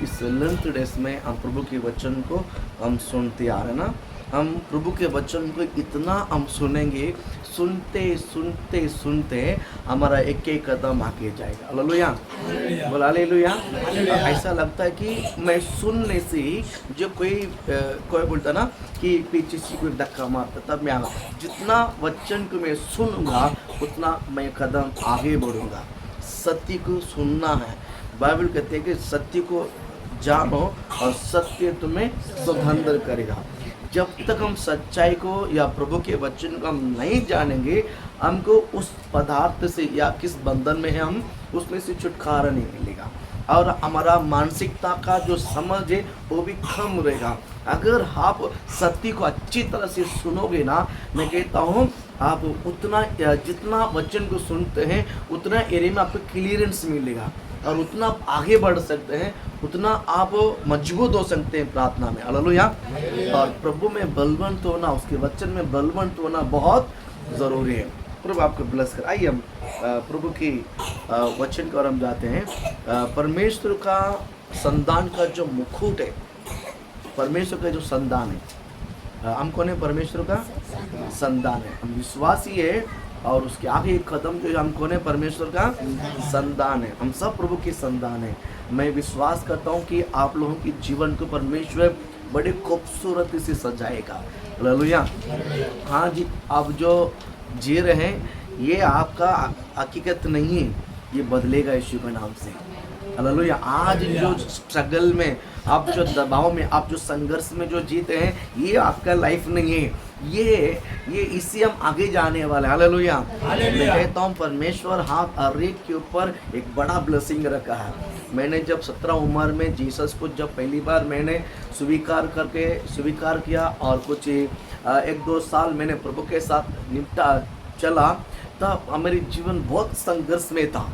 इस length days में हम प्रभु के वचन को हम सुनते आ रहे हैं ना। हम प्रभु के वचन को इतना हम सुनेंगे, सुनते सुनते सुनते हमारा एक एक कदम आगे जाएगा। हालेलुया, बोला हालेलुया। ऐसा लगता है कि मैं सुनने से ही जो कोई बोलता ना कि पीछे से कोई धक्का मारता, तब मैं आगा जितना वचन को मैं सुनूंगा उतना मैं कदम आगे बढ़ूंगा। सत्य को सुनना है। बाइबल कहते हैं कि सत्य को जानो और सत्य तुम्हें स्वतंत्र करेगा। जब तक हम सच्चाई को या प्रभु के वचन को हम नहीं जानेंगे, हमको उस पदार्थ से या किस बंधन में है हम उसमें से छुटकारा नहीं मिलेगा, और हमारा मानसिकता का जो समझ है वो भी कम रहेगा। अगर आप सत्य को अच्छी तरह से सुनोगे ना, मैं कहता हूँ आप उतना जितना वचन को सुनते हैं उतना एरिया में आपको क्लियरेंस मिलेगा और उतना आप आगे बढ़ सकते हैं, उतना आप मजबूत हो सकते हैं प्रार्थना में। हालेलुया। और प्रभु में बलवंत होना, उसके वचन में बलवंत होना बहुत ज़रूरी है। प्रभु आपको ब्लेस कर। आइए हम प्रभु की वचन को हम जाते हैं। परमेश्वर का संतान का जो मुकुट है, परमेश्वर का जो संतान है, हम कौन है? परमेश्वर का संतान है। हम विश्वासी है और उसके आगे एक कदम जो हम कौन है? परमेश्वर का संतान है। हम सब प्रभु की संतान है। मैं विश्वास करता हूँ कि आप लोगों के जीवन को परमेश्वर बड़े खूबसूरती से सजाएगा। हालेलुया। हाँ जी, आप जो जी रहे हैं ये आपका हकीकत नहीं है, ये बदलेगा यीशु के नाम से। हालेलुया। आज जो स्ट्रगल में, आप जो दबाव में, आप जो संघर्ष में जो जीते हैं, ये आपका लाइफ नहीं है, ये इससे हम आगे जाने वाले। हालेलुया। मैं कहता हूँ परमेश्वर हाँ हर एक के ऊपर एक बड़ा ब्लेसिंग रखा है। मैंने जब 17 उम्र में जीसस को जब पहली बार मैंने स्वीकार किया और कुछ 1-2 साल मैंने प्रभु के साथ निपटा चला, तब हमारी जीवन बहुत संघर्ष में था,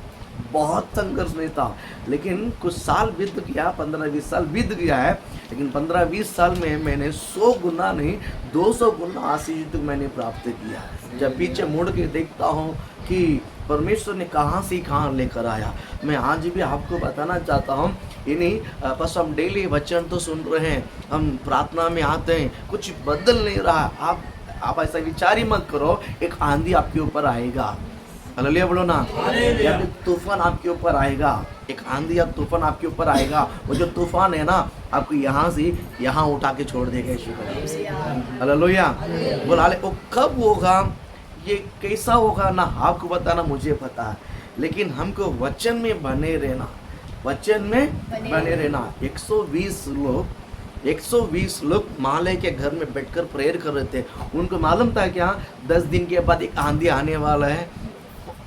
बहुत संघर्ष में था। लेकिन कुछ साल बीत गया, 15-20 साल बीत गया है, लेकिन 15-20 साल में मैंने 100 गुना नहीं 200 गुना आशीष मैंने प्राप्त किया। जब पीछे मुड़ के देखता हूँ कि परमेश्वर ने कहाँ से कहाँ लेकर आया। मैं आज भी आपको बताना चाहता हूँ, इन्हीं बस हम डेली वचन तो सुन रहे हैं, हम प्रार्थना में आते हैं, कुछ बदल नहीं रहा। आप ऐसा विचार ही मत करो एक आंधी आपके ऊपर आएगा। हालेलुया बोलो ना। या फिर तूफान आपके ऊपर आएगा, एक आंधी या तूफान आपके ऊपर आएगा। वो जो तूफान है ना, आपको यहाँ से यहाँ उठा के छोड़ देगा यीशु के नाम से। हालेलुया बोला। वो कब होगा, ये कैसा होगा ना आपको बताना, मुझे पता है, लेकिन हमको वचन में बने रहना, वचन में बने रहना। 120 लोग माले के घर में बैठकर प्रेयर कर रहे थे। उनको मालूम था क्या 10 दिन के बाद एक आंधी आने वाला है।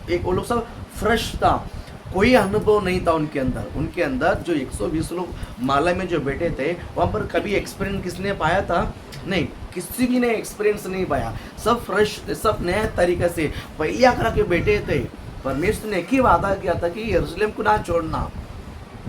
एक वो लोग सब फ्रेश था, कोई अनुभव नहीं था उनके अंदर जो 120 लोग माला में जो बैठे थे, वहाँ पर कभी एक्सपीरियंस किसने पाया था? नहीं, किसी भी ने एक्सपीरियंस नहीं पाया। सब फ्रेश, सब नए तरीके से पहले आकर के बैठे थे। परमेश्वर ने एक ही वादा किया था कि यरूशलेम को ना छोड़ना,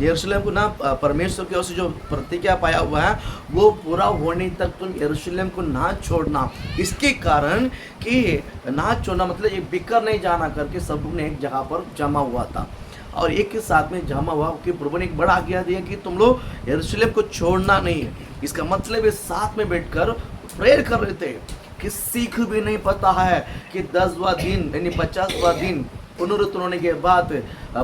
यरूशलेम को ना, परमेश्वर की ओर से जो प्रतिज्ञा पाया हुआ है वो पूरा होने तक तुम यरूशलेम को ना छोड़ना। इसके कारण कि ना छोड़ना मतलब ये बिखर नहीं जाना करके सब ने एक जगह पर जमा हुआ था, और एक के साथ में जमा हुआ कि प्रभु ने एक बड़ा आज्ञा दिया कि तुम लोग यरूशलेम को छोड़ना नहीं है। इसका मतलब ये साथ में बैठकर प्रेयर कर रहे थे। किसी को भी नहीं पता है कि 10वां दिन यानी 50वां दिन पुनरुत्थान होने के बाद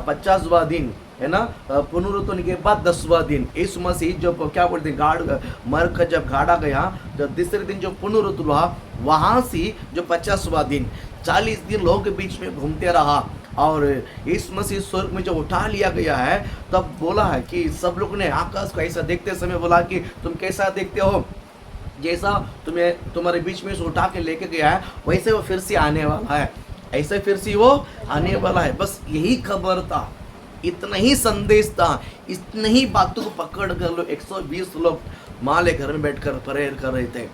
50वां दिन है ना, पुनरुत्थान के बाद 10वां दिन यीशु मसीह जो क्या बोलते हैं गाड़ मर कर जब गाड़ा गया, जब तीसरे दिन जो पुनरुत्थान हुआ, वहाँ से जो 50वां दिन 40 दिन लोगों के बीच में घूमते रहा, और यीशु मसीह स्वर्ग में जो उठा लिया गया है, तब बोला है कि सब लोग ने आकाश को ऐसा देखते समय बोला कि तुम कैसा देखते हो, जैसा तुम्हारे बीच में से उठा के लेके गया है वैसे वो फिर से आने वाला है, ऐसे फिर से वो आने वाला है। बस यही खबर था, इतना ही संदेश था, इतनी ही बातों को पकड़ कर लो 120 लोग माँ ले घर में बैठकर प्रेयर कर रहे थे।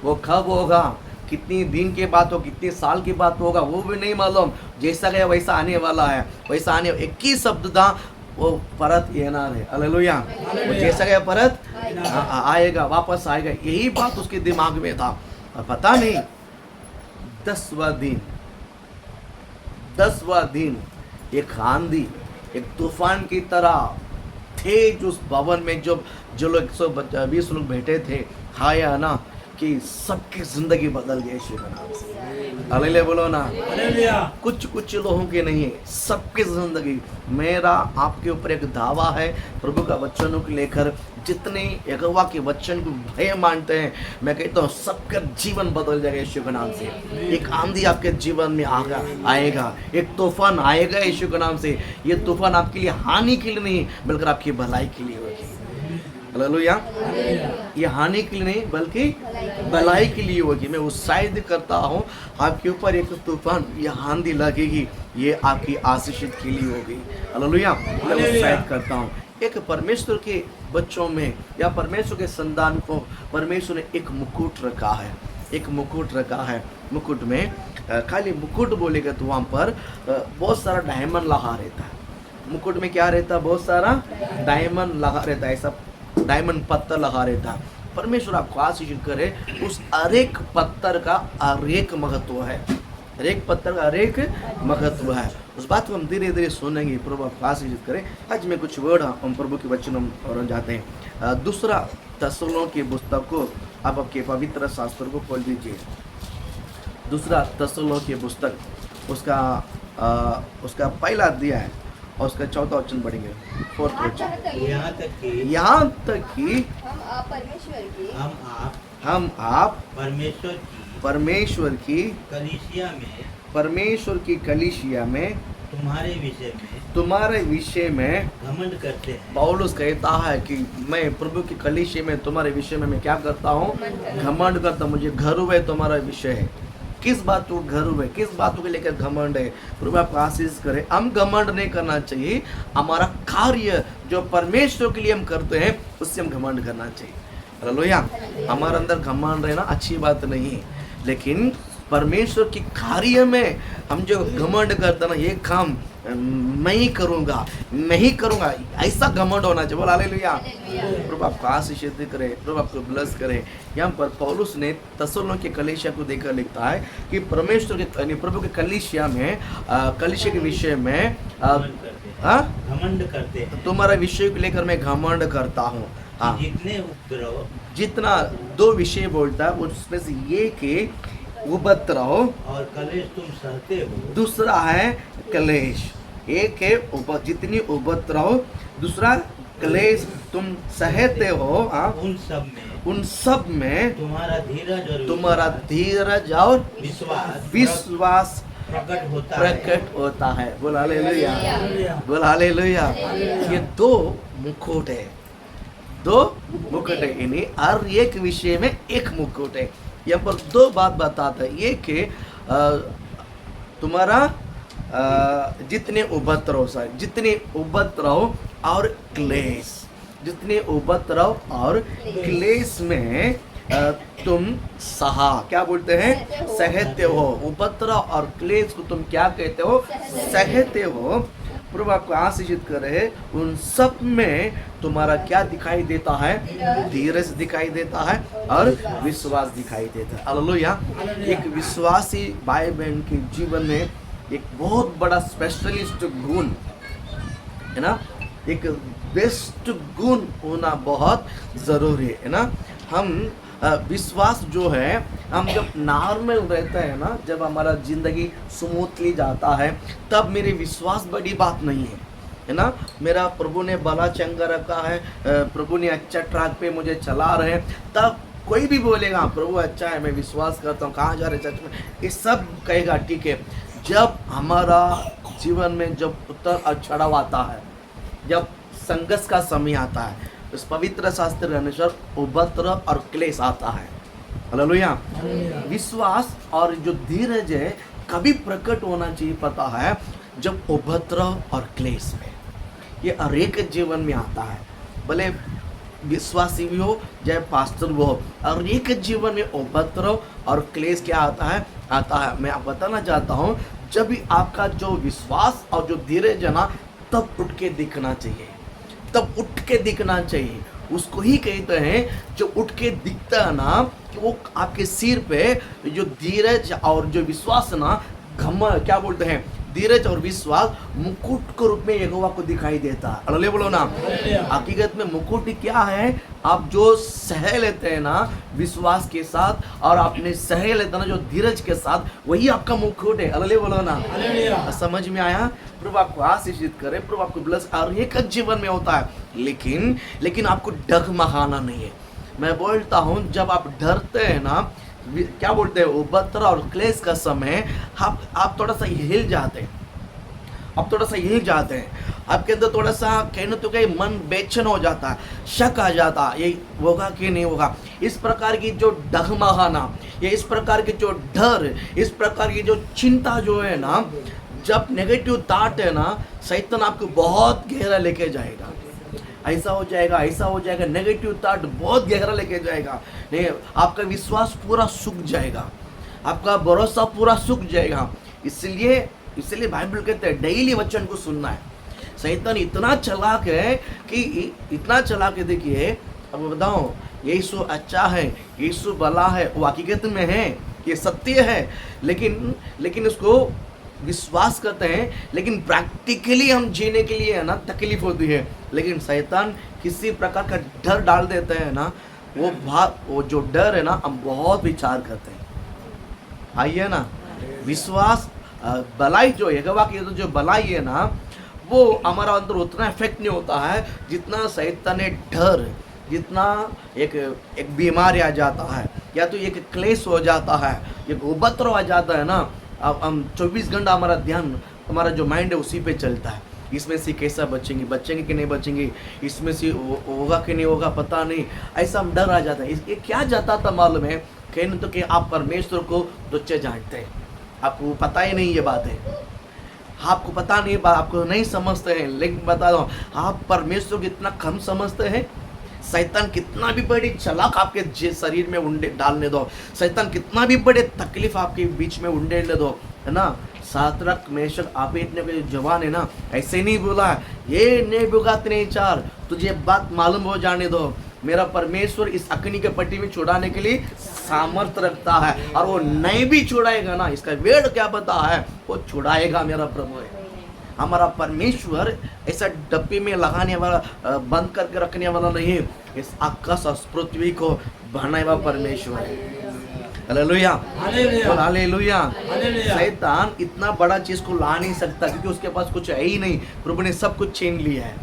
वो कब होगा, कितनी दिन के बाद हो, कितने साल की बात होगा वो भी नहीं मालूम। जैसा गया वैसा आने वाला है, वैसा आने। एक ही शब्द था, वो परत येनार है। हालेलुया। वो जैसा गया परत आएगा, वापस आएगा, यही बात उसके दिमाग में था। और पता नहीं 10वां दिन एक आंधी, एक तूफान की तरह थे जो उस भवन में जो लोग 120 लोग बैठे थे, हाँ या ना, कि सबकी जिंदगी बदल गई यीशु के नाम से। हालेलुया बोलो ना। कुछ लोगों की नहीं है, सबकी जिंदगी। मेरा आपके ऊपर एक दावा है, प्रभु का वचनों को लेकर जितने यहोवा के वचन को भय मानते हैं, मैं कहता हूँ सबका जीवन बदल जाएगा यीशु के नाम से। एक आंधी आपके जीवन में आएगा, एक तूफान आएगा यीशु के नाम से। ये तूफान आपके लिए हानि के लिए नहीं बल्कि आपकी भलाई के लिए होगी। हालेलुया। ये हानि के लिए नहीं बल्कि भलाई के लिए होगी। मैं उत्साहित करता हूँ आपके ऊपर एक तूफान, ये आंधी लगेगी, ये आपकी आशीषित के लिए होगी। हालेलुया। मैं उत्साहित करता हूँ। एक परमेश्वर के बच्चों में या परमेश्वर के संतान को परमेश्वर ने एक मुकुट रखा है, एक मुकुट रखा है। मुकुट में खाली मुकुट बोलेगा तो वहाँ पर बहुत सारा डायमंड लगा रहता है। मुकुट में क्या रहता है? बहुत सारा डायमंड लगा रहता है, ऐसा डायमंड पत्थर लगा रहता है। परमेश्वर आपको आशीष करे, उस हर एक पत्थर का हर एक महत्व है, हर एक पत्थर का हर एक महत्व है। उस बात को हम धीरे धीरे सुनेंगे। प्रभु आपको आशीष करे। आज में कुछ वर्ड हम प्रभु के वचन हम और जाते हैं। दूसरा थिस्सलुनीके की पुस्तक को आप आपके पवित्र शास्त्र को खोल दीजिए। दूसरा थिस्सलुनीके की पुस्तक उसका पहला अध्याय है और उसका 4वां वचन पढ़ेंगे। 4th वचन। यहाँ तक कि हम आप परमेश्वर की कलीसिया में तुम्हारे विषय में घमंड करते हैं। पौलुस कहता है कि मैं प्रभु की कलीसिया में तुम्हारे विषय में मैं क्या करता हूँ? घमंड करता हूँ। मुझे गर्व है तुम्हारा विषय है। किस बात को गर्व है? किस बातों को लेकर घमंड है? प्रभु आपको आशीष करे। हम घमंड नहीं करना चाहिए। हमारा कार्य जो परमेश्वर के लिए हम करते हैं उससे हम घमंड करना चाहिए। हालेलुया। हमारे अंदर घमंड रहना अच्छी बात नहीं है, लेकिन परमेश्वर के कार्य में हम जो घमंड करते ना, ये काम मैं ही करूँगा, ऐसा घमंड होना चाहिए। बोल हालेलुया। प्रभु आपको आशीष करे, प्रभु आपको ब्लेस करे। यहाँ पर पौलुस ने थिस्सलुनीके की कलीसिया को देखकर लिखता है कि परमेश्वर के प्रभु के कलीसिया के विषय में घमंड करते हैं। तुम्हारा विषय को लेकर मैं घमंड करता हूँ। हाँ, जितना 2 विषय बोलता है उसमें से ये कि उपद्रव और कलेश तुम सहते हो। दूसरा है कलेश। एक है जितनी उपद्रव, दूसरा कलेश तुम सहते हो। उन सब में तुम्हारा धीरज और विश्वास प्रकट होता है। बोल हालेलुया। बोल हालेलुया। ये 2 मुकुट है, 2 मुकुट है। यानी हर एक विषय में एक मुकुट है। यहाँ पर 2 बात बताता है। ये कि तुम्हारा जितने उपद्रव और क्लेश, जितने उपद्रव और क्लेश में तुम क्या बोलते हैं? सहते हो। उपद्रव और क्लेश को तुम क्या कहते हो? सहते हो। प्रभु आपको आशीषित करे। उन सब में तुम्हारा क्या दिखाई देता है? धीरज दिखाई देता है और विश्वास दिखाई देता है। हालेलुया। एक विश्वासी भाई बहन के जीवन में एक बहुत बड़ा स्पेशलिस्ट गुण है ना, एक बेस्ट गुण होना बहुत जरूरी है ना। हम विश्वास जो है, हम जब नॉर्मल रहते हैं ना, जब हमारा ज़िंदगी स्मूथली जाता है, तब मेरे विश्वास बड़ी बात नहीं है ना। मेरा प्रभु ने भला चंगा रखा है, प्रभु ने अच्छा ट्रैक पे मुझे चला रहे हैं, तब कोई भी बोलेगा प्रभु अच्छा है, मैं विश्वास करता हूँ, कहाँ जा रहे चर्च में, ये सब कहेगा ठीक है। जब हमारा जीवन में जब उतर और चढ़ाव आता है, जब संघर्ष का समय आता है, उस पवित्र शास्त्र के अनुसार उपद्रव और क्लेश आता है। हालेलुया। विश्वास और जो धीरज है कभी प्रकट होना चाहिए पता है? जब उपद्रव और क्लेश में। ये हर एक जीवन में आता है, भले विश्वासी भी हो चाहे पास्टर भी हो, हर एक जीवन में उपद्रव और क्लेश क्या आता है। मैं आप बताना चाहता हूँ, जब भी आपका जो विश्वास और जो धीरज है ना, तब उठ के दिखना चाहिए, तब उठ के दिखना चाहिए। उसको ही कहते हैं जो उठ के दिखता है ना, कि वो आपके सिर पे जो धीरज और जो विश्वास ना क्या बोलते हैं, धीरज और विश्वास मुकुट के रूप में यहोवा को दिखाई देता है। हालेलुया बोलो ना। हकीकत में मुकुट क्या है? आप जो सह लेते हैं ना विश्वास के साथ, और आपने सह लेते ना जो धीरज के साथ, वही आपका मुकुट है। हालेलुया बोलो ना। समझ में आया? प्रभु आपको आशीषित करे, प्रभु आपको ब्लेस। और एक जीवन में होता है, लेकिन आपको डगमगाना नहीं है। मैं बोलता हूँ जब आप डरते हैं ना, क्या बोलते हैं, उपद्रव और क्लेश का समय, आप थोड़ा सा हिल जाते हैं, आप थोड़ा सा हिल जाते हैं, आपके अंदर थोड़ा सा कहने तो कहीं मन बेचैन हो जाता है, शक आ जाता है, ये होगा कि नहीं होगा। इस प्रकार की जो डगमगाना, ये इस प्रकार की जो डर, इस प्रकार की जो चिंता जो है ना, जब नेगेटिव थॉट है ना, शैतान आपको बहुत गहरा लेके जाएगा। ऐसा हो जाएगा, नेगेटिव थॉट बहुत गहरा लेके जाएगा। नहीं, आपका विश्वास पूरा सूख जाएगा, आपका भरोसा पूरा सूख जाएगा। इसलिए बाइबल कहते हैं डेली वचन को सुनना है। शैतान इतना चालाक है कि इतना चालाक है, देखिए अब बताओ, यीशु अच्छा है, यीशु भला है, वो हकीकत में है, ये सत्य है, लेकिन उसको विश्वास करते हैं, लेकिन प्रैक्टिकली हम जीने के लिए है ना तकलीफ होती है। लेकिन शैतान किसी प्रकार का डर डाल देते हैं ना, वो जो डर है ना, हम बहुत विचार करते हैं। आइए ना, विश्वास भलाई जो यहोवा की जो भलाई है ना, वो हमारा अंदर उतना इफेक्ट नहीं होता है जितना शैतान डर, जितना एक बीमारी आ जाता है, या तो एक क्लेश हो जाता है, एक उपद्रव आ जाता है ना। अब हम 24 घंटा हमारा ध्यान, हमारा जो माइंड है उसी पे चलता है। इसमें से कैसा बचेंगे कि नहीं बचेंगे, इसमें से होगा कि नहीं होगा, पता नहीं, ऐसा हम डर आ जाता है। ये क्या जाता था मालूम है? कहने तो कि आप परमेश्वर को तुच्छ जानते हैं, आपको पता ही नहीं ये बात है, आपको पता नहीं, आपको नहीं समझते हैं। लेकिन बता दो, आप परमेश्वर को इतना कम समझते हैं। शैतान कितना भी बड़ी चालाक आपके शरीर में उंडे डालने दो, शैतान कितना भी बड़े तकलीफ आपके बीच में उंडेलने दो, है ना। सातरक मेशक अबेदnego के जवान है ना, ऐसे नहीं बोला, ये नेबूकदनेस्सर तुझे बात मालूम हो जाने दो, मेरा परमेश्वर इस अग्नि के पट्टी में छुड़ाने के लिए सामर्थ्य रखता है, और वो नहीं भी छुड़ाएगा ना, इसका वेड़ क्या पता है, वो छुड़ाएगा। मेरा प्रभु है, हमारा परमेश्वर ऐसा डब्बे में लगाने वाला, बंद करके रखने वाला नहीं है। इस आकाश और पृथ्वी को बनाने वाला परमेश्वर है। Hallelujah, hallelujah. शैतान इतना बड़ा चीज को ला नहीं सकता, क्योंकि उसके पास कुछ है ही नहीं। प्रभु ने सब कुछ छीन लिया है।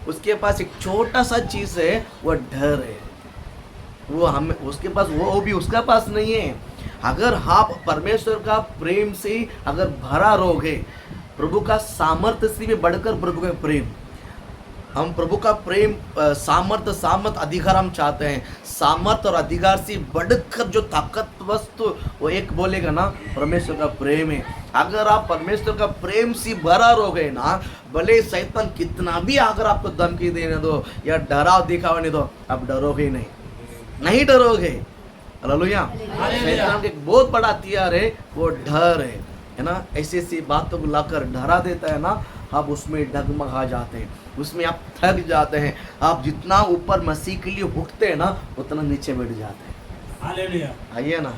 उसके पास एक छोटा सा चीज है, वो डर है। वो हमें, उसके पास वो भी उसका पास नहीं है। अगर आप परमेश्वर का प्रेम से अगर भरा रहोगे, प्रभु का सामर्थ्य से भी बढ़कर प्रभु का प्रेम, हम प्रभु का प्रेम, सामर्थ अधिकार हम चाहते हैं। सामर्थ और अधिकार से बढ़कर जो ताकत वस्तु, वो एक बोलेगा ना, परमेश्वर का प्रेम है। अगर आप परमेश्वर का प्रेम से भरा रहोगे ना, भले शैतान कितना भी अगर आपको धमकी देने दो या डराव दिखाने दो, आप डरोगे नहीं डरोगे। हालेलुया। शैतान का एक बहुत बड़ा हथियार है, वो डर है ना। ऐसी बातों को लाकर डरा देता है ना, आप उसमें डगमगा जाते हैं, उसमें आप थक जाते हैं। आप जितना ऊपर मसीह के लिए उठते हैं ना, उतना नीचे बैठ जाते हैं। हालेलुया। आइए ना,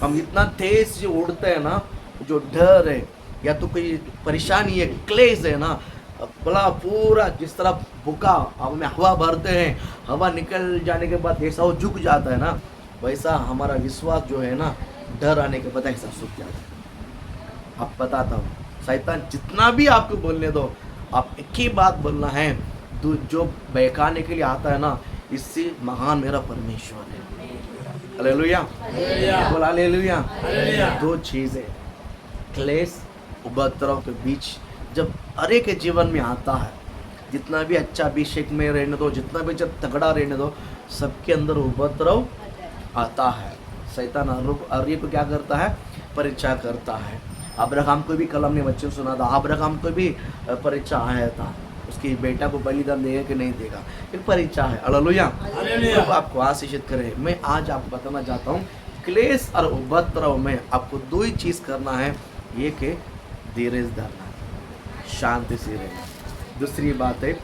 हम इतना तेज से उड़ते हैं ना, जो डर है या तो कोई परेशानी है, क्लेश है ना, भला पूरा जिस तरह बुका हमें हवा भरते हैं, हवा निकल जाने के बाद ऐसा वो झुक जाता है ना, वैसा हमारा विश्वास जो है ना, डर आने के बाद ऐसा सूख जाता है। आप बताता हूँ, शैतान जितना भी आपको बोलने दो, आप एक ही बात बोलना है, जो बहकाने के लिए आता है ना, इससे महान मेरा परमेश्वर है। हालेलुया, बोल हालेलुया। दो चीज़ें, क्लेश उपद्रव के बीच जब अरे के जीवन में आता है, जितना भी अच्छा अभिषेक में रहने दो, जितना भी जब तगड़ा रहने दो, सबके अंदर उपद्रव आता है। शैतान अर्य को क्या करता है? परीक्षा करता है। अब्राहम को भी कलम ने वचन सुना था, अब्राहम को भी परीक्षा आया था, उसकी बेटा को बलिदान देगा कि नहीं देगा, एक परीक्षा है। हालेलुया, तो आपको आशीषित करे। मैं आज आपको बताना चाहता हूँ, क्लेश और उपद्रव में आपको दो ही चीज़ करना है, एक है धीरज धरना, शांति से रहना। दूसरी बात है,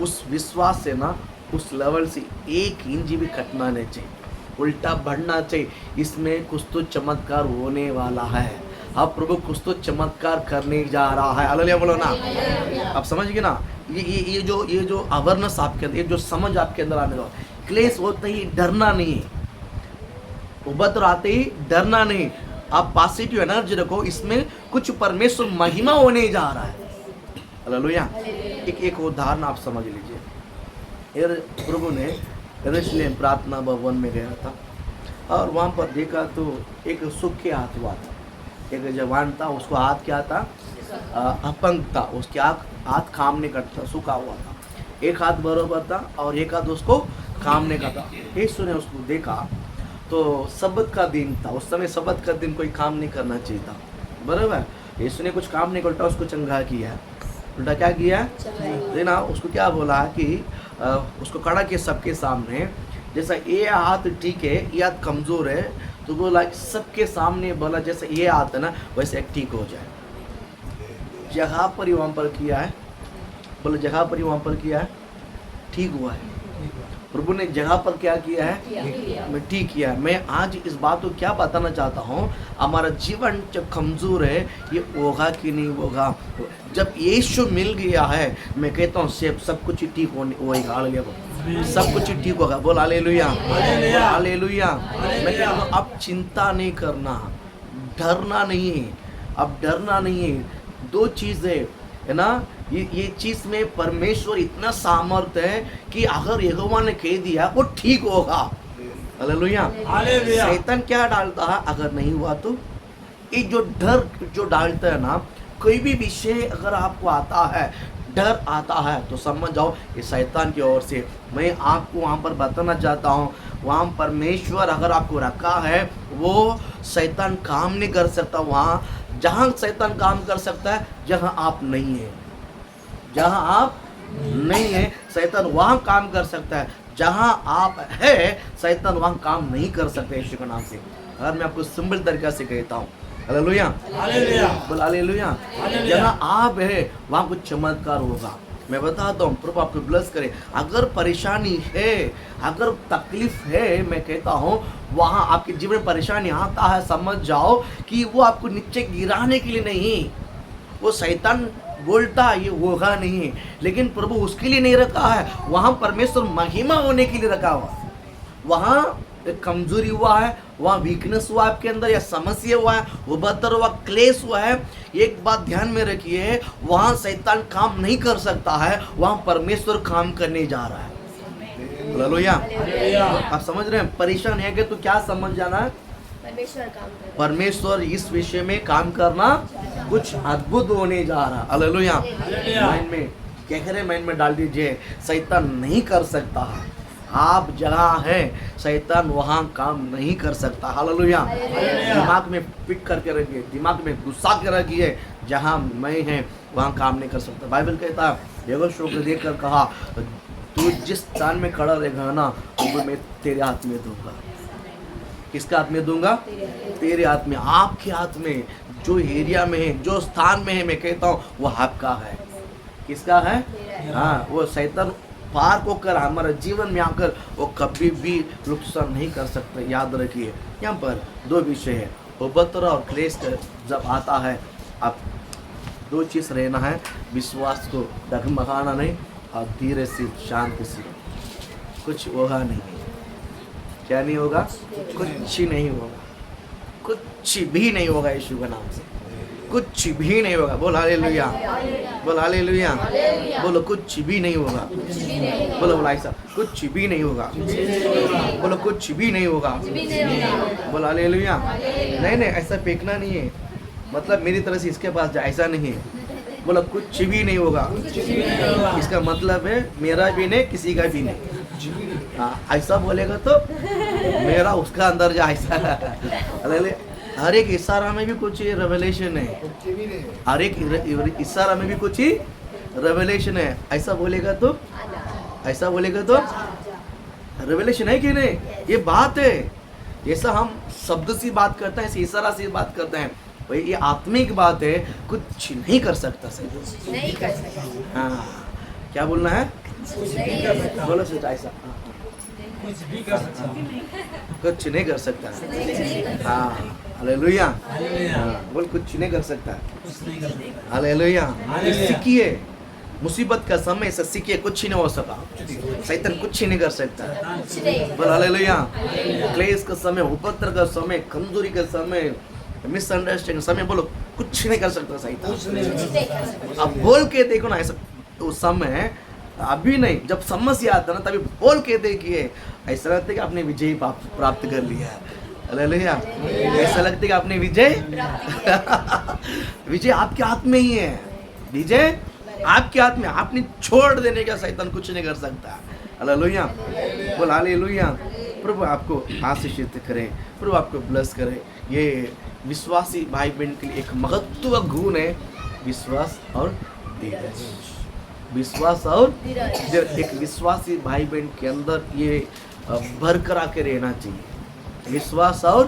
उस विश्वास से ना, उस लेवल से 1 इंच भी कटना नहीं चाहिए, उल्टा बढ़ना चाहिए। इसमें कुछ तो चमत्कार होने वाला है। अब प्रभु कुछ तो चमत्कार करने जा रहा है। हालेलुया बोलो ना। आप समझ गए ना। ये जो अवेयरनेस आपके अंदर, ये जो समझ आपके अंदर आने दो। क्लेश होते ही डरना नहीं, उपद्रव आते ही डरना नहीं। आप पॉजिटिव एनर्जी रखो, इसमें कुछ परमेश्वर महिमा होने जा रहा है। हालेलुया। एक उदाहरण आप समझ लीजिए। प्रभु ने यरूशलेम प्रार्थना भवन में गया था और वहाँ पर देखा तो एक सूखे हाथ हुआ था। एक जवान था, उसको हाथ क्या था, अपंग था, उसके हाथ काम नहीं करता, सूखा हुआ था। एक हाथ बरोबर था और एक हाथ उसको काम नहीं करता। यीशु ने उसको देखा तो सब्त का दिन था, उस समय सब्त का दिन कोई काम नहीं करना चाहिए था, बराबर। यीशु ने कुछ काम नहीं करता, उसको चंगा किया। उल्टा क्या किया देना, उसको क्या बोला कि उसको खड़ा किया सबके सामने। जैसा ये हाथ ठीक है, ये हाथ कमज़ोर है, तो बोला सबके सामने बोला जैसे ये हाथ है ना वैसे एक ठीक हो जाए। जगह पर ही वहाँ पर किया है, बोले जगह पर ही वहाँ पर किया है, ठीक हुआ है। प्रभु ने जगह पर क्या किया है, मैं ठीक किया है। मैं आज इस बात को क्या बताना चाहता हूँ, हमारा जीवन जो कमज़ोर है ये होगा कि नहीं होगा। जब यीशु मिल गया है, मैं कहता हूँ सब कुछ ठीक होगा। हालेलुया, सब कुछ ठीक होगा। बोल हालेलुया, हालेलुया। मैं कहता हूँ अब चिंता नहीं करना, डरना नहीं है, अब डरना नहीं है। दो चीज़ें है ना, ये चीज में परमेश्वर इतना सामर्थ है कि अगर यहोवा ने कह दिया वो ठीक होगा। हालेलुया। शैतान क्या डालता है, अगर नहीं हुआ तो ये जो डर जो डालता है ना, कोई भी विषय अगर आपको आता है, डर आता है, तो समझ जाओ ये शैतान की ओर से। मैं आपको वहाँ पर बताना चाहता हूँ, वहाँ परमेश्वर अगर आपको रखा है, वो शैतान काम नहीं कर सकता। वहाँ जहाँ शैतान काम कर सकता है जहाँ आप नहीं है, जहाँ आप नहीं है शैतान वहाँ काम कर सकता है। जहाँ आप है शैतान वहाँ काम नहीं कर सकते। यीशु के नाम से अगर मैं आपको सिंपल तरीका से कहता हूँ, हालेलुया, बोल हालेलुया। जहाँ आप है वहाँ कुछ चमत्कार होगा। मैं बताता हूँ, प्रभु आपको ब्लेस करे। अगर परेशानी है, अगर तकलीफ है, मैं कहता हूँ वहाँ आपके जीवन में परेशानी आता है, समझ जाओ कि वो आपको नीचे गिराने के लिए नहीं, वो शैतान बोलता ये होगा नहीं, लेकिन प्रभु उसके लिए नहीं रखा है, वहाँ परमेश्वर महिमा होने के लिए रखा हुआ। वहाँ एक कमजोरी हुआ है, वहाँ वीकनेस हुआ आपके अंदर, या समस्या हुआ है, उपद्रव हुआ, क्लेश हुआ है, एक बात ध्यान में रखिए, वहाँ शैतान काम नहीं कर सकता है, वहाँ परमेश्वर काम करने जा रहा है। हालेलुया। आप समझ रहे हैं, परेशान है कि तो क्या समझ जाना है, परमेश्वर इस विषय में काम करना कुछ अद्भुत होने जा रहा है। हालेलुया। माइंड में गहरे माइंड में डाल दीजिए, शैतान नहीं कर सकता है। आप जहाँ हैं शैतान वहाँ काम नहीं कर सकता। हालेलुया। दिमाग में पिक करके रखिए, दिमाग में गुस्सा के रखिए, जहाँ मैं है वहाँ काम नहीं कर सकता। बाइबल कहता है, यहोशू को देखकर कहा, तू जिस स्थान में खड़ा रहेगा ना वो मैं तेरे हाथ में दूंगा। किसके हाथ में दूंगा, तेरे हाथ में, आपके हाथ में। जो एरिया में है, जो स्थान में है, मैं कहता हूँ वो आपका है। किसका है, हाँ, वो शैतान पार होकर हमारे जीवन में आकर वो कभी भी नुकसान नहीं कर सकते। याद रखिए, यहाँ पर दो विषय है, उपद्रव और क्लेश जब आता है, आप दो चीज़ रहना है, विश्वास को डगमगाना नहीं और धीरे से शांति से। कुछ होगा नहीं, क्या नहीं होगा, कुछ नहीं होगा, कुछ भी नहीं होगा। यीशु के नाम से कुछ भी नहीं होगा। बोल हालेलुया, बोल हालेलुया, बोलो कुछ भी नहीं होगा। बोलो बोला ऐसा, कुछ भी नहीं होगा। बोलो कुछ भी नहीं होगा। बोल हालेलुया। नहीं, ऐसा फेंकना नहीं है, मतलब मेरी तरह से इसके पास जाए, ऐसा नहीं है। बोलो कुछ भी नहीं होगा, इसका मतलब है मेरा भी नहीं, किसी का भी नहीं। हाँ, ऐसा बोलेगा तो मेरा उसका अंदर जा, ऐसा। हर एक इशारा में भी कुछ रेवलेशन है, हर एक इशारा में भी कुछ ही रेवलेशन है। ऐसा बोलेगा तो, ऐसा बोलेगा तो रेवलेशन है कि नहीं, ये बात है। जैसा हम शब्द से बात करते हैं, इशारा से बात करते हैं, भाई ये आत्मिक बात है, कुछ नहीं कर सकता सही, नहीं कर सकता। हाँ, क्या बोलना है, बोलो सच, ऐसा कुछ भी कर सकता, कुछ नहीं कर सकता। हाँ, हालेलुया। हालेलुया। बोल कुछ नहीं कर सकता। कुछ नहीं कर सकता। हालेलुया। हालेलुया। सीखिए, मुसीबत का समय से सीखिए, कुछ ही नहीं हो सका, शैतान कुछ ही नहीं कर सकता। बोल हालेलुया। क्लेश का समय, उपद्रव का समय, कमजोरी का समय, मिसअंडरस्टैंडिंग समय, बोलो कुछ नहीं कर सकता शैतान। अब बोल के देखो ना, ऐसा उस समय अभी नहीं, जब समस्या आता ना तभी बोल के देखिए, ऐसा लगता है कि आपने विजय प्राप्त कर लिया है। हालेलुया। ऐसा लगता है कि आपने विजय विजय आपके हाथ में ही है। विजय आपके हाथ में, आपने छोड़ देने का शैतान कुछ नहीं कर सकता। हालेलुया। बोल हालेलुया। प्रभु आपको आशीषित करे, प्रभु आपको ब्लेस करे। ये विश्वासी भाई बहन के लिए एक महत्व गुण है, विश्वास और धीरज। विश्वास और धीरज, एक विश्वासी भाई बहन के अंदर ये बरकरार के रहना चाहिए। विश्वास और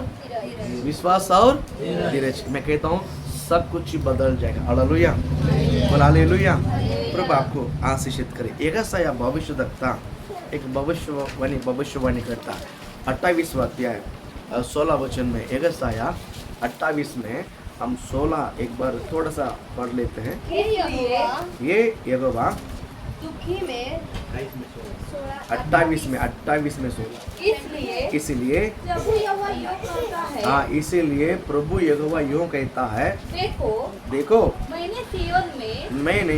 धीरज, मैं कहता हूँ सब कुछ ही बदल जाएगा। हालेलुया। बोल हालेलुया। प्रभु आपको आशीषित करे। यशायाह भविष्यद्वक्ता एक भविष्यवाणी करता है। 28वां अध्याय 16 वचन में, यशायाह 28 में हम 16 एक बार थोड़ा सा पढ़ लेते हैं। हे यहोवा, ये यहोवा दुखी में 28 में 16, इसलिए प्रभु यहोवा यूं कहता है, हाँ, इसीलिए प्रभु यहोवा यूं कहता है, देखो मैंने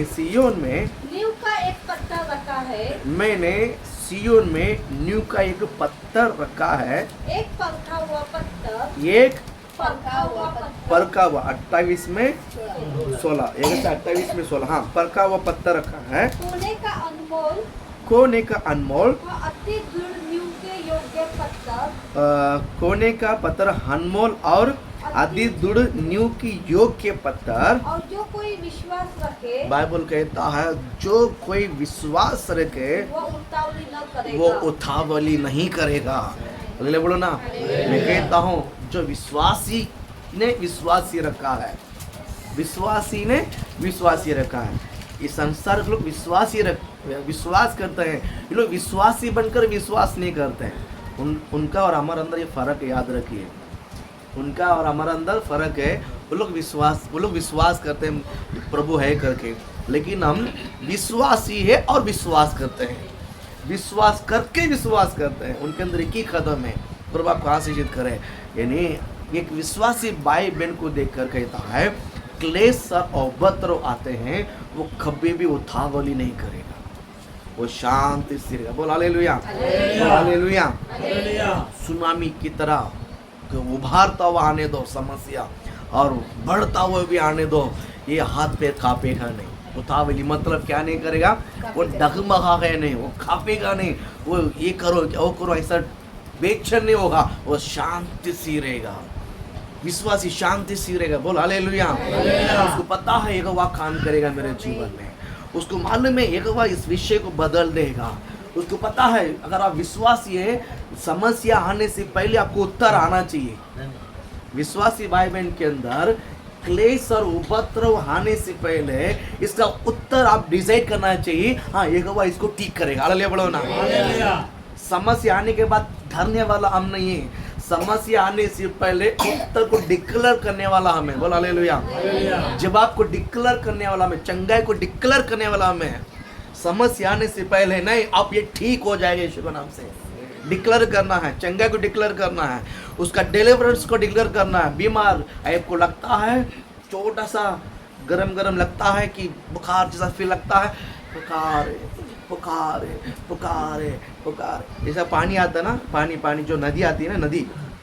सिय्योन में नींव का एक पत्थर रखा है, मैंने सिय्योन में नींव का एक पत्थर रखा है, एक परखा हुआ पत्थर, एक परखा हुआ पत्थर, परखा हुआ 28 में 16, 28 में 16, हाँ, परखा हुआ पत्थर रखा है, कोने का अनमोल और अति दृढ़ नींव के योग्य पत्थर, कोने का पत्थर, अनमोल और अति दृढ़ नींव की योग्य पत्थर। और जो कोई विश्वास रखे, बाइबल कहता है जो कोई विश्वास रखे वो उतावली नहीं करेगा। अगले बोलो ना, मैं कहता हूँ जो विश्वासी ने विश्वासी रखा है, विश्वासी ने विश्वासी रखा है। इस संसार के लोग विश्वास करते हैं, ये लोग विश्वासी बनकर विश्वास नहीं करते हैं। उनका और हमारे अंदर ये फर्क याद रखिए, उनका और हमारे अंदर फर्क है। वो लोग विश्वास करते हैं प्रभु है करके, लेकिन हम विश्वासी है और विश्वास करते हैं, विश्वास करके विश्वास करते हैं। उनके अंदर एक ही कदम है। प्रभु आपको आशीषित करे। यानी एक विश्वासी भाई बहन को देखकर कहता है क्लेश और उपद्रव आते हैं वो कभी भी उतावली नहीं करेगा, वो शांति से रहेगा। बोल हालेलुया। हालेलुया। सुनामी की तरह उभारता हुआ आने दो समस्या, और बढ़ता हुआ भी आने दो, ये हाथ पे कांपेगा नहीं। उतावली मतलब क्या नहीं करेगा, वो डगमगाएगा नहीं, वो कांपेगा नहीं, वो ये करो वो करो ऐसा बेचैन नहीं होगा, वो शांति से रहेगा। विश्वासी शांति से रहेगा। बोल हालेलुया। उसको पता है यहोवा काम करेगा मेरे जीवन में, उसको मालूम है यहोवा इस विषय को बदल देगा। उसको पता है अगर आप विश्वासी है, समस्या आने से पहले आपको उत्तर आना चाहिए। विश्वासी भाई बहन के अंदर क्लेश और उपद्रव आने से पहले इसका उत्तर आप डिसाइड करना चाहिए। हाँ, यहोवा इसको ठीक करेगा। हालेलुया बोलो ना। समस्या आने के बाद डरने वाला हम नहीं है, समस्या आने से पहले उत्तर को डिक्लेयर करने वाला हमें। बोल हालेलुया। जवाब को डिक्लेयर करने वाला हमें, चंगाई को डिक्लेयर करने वाला हमें। समस्या आने से पहले नहीं, आप ये ठीक हो जाएगा यीशु के नाम से डिक्लेयर करना है, चंगाई को डिक्लेयर करना है, उसका डिलीवरेंस को डिक्लेयर करना है। बीमार आपको लगता है, छोटा सा गरम लगता है कि बुखार जैसा फील लगता है, पुकार जैसा पानी आता है ना, पानी जो नदी आती है ना,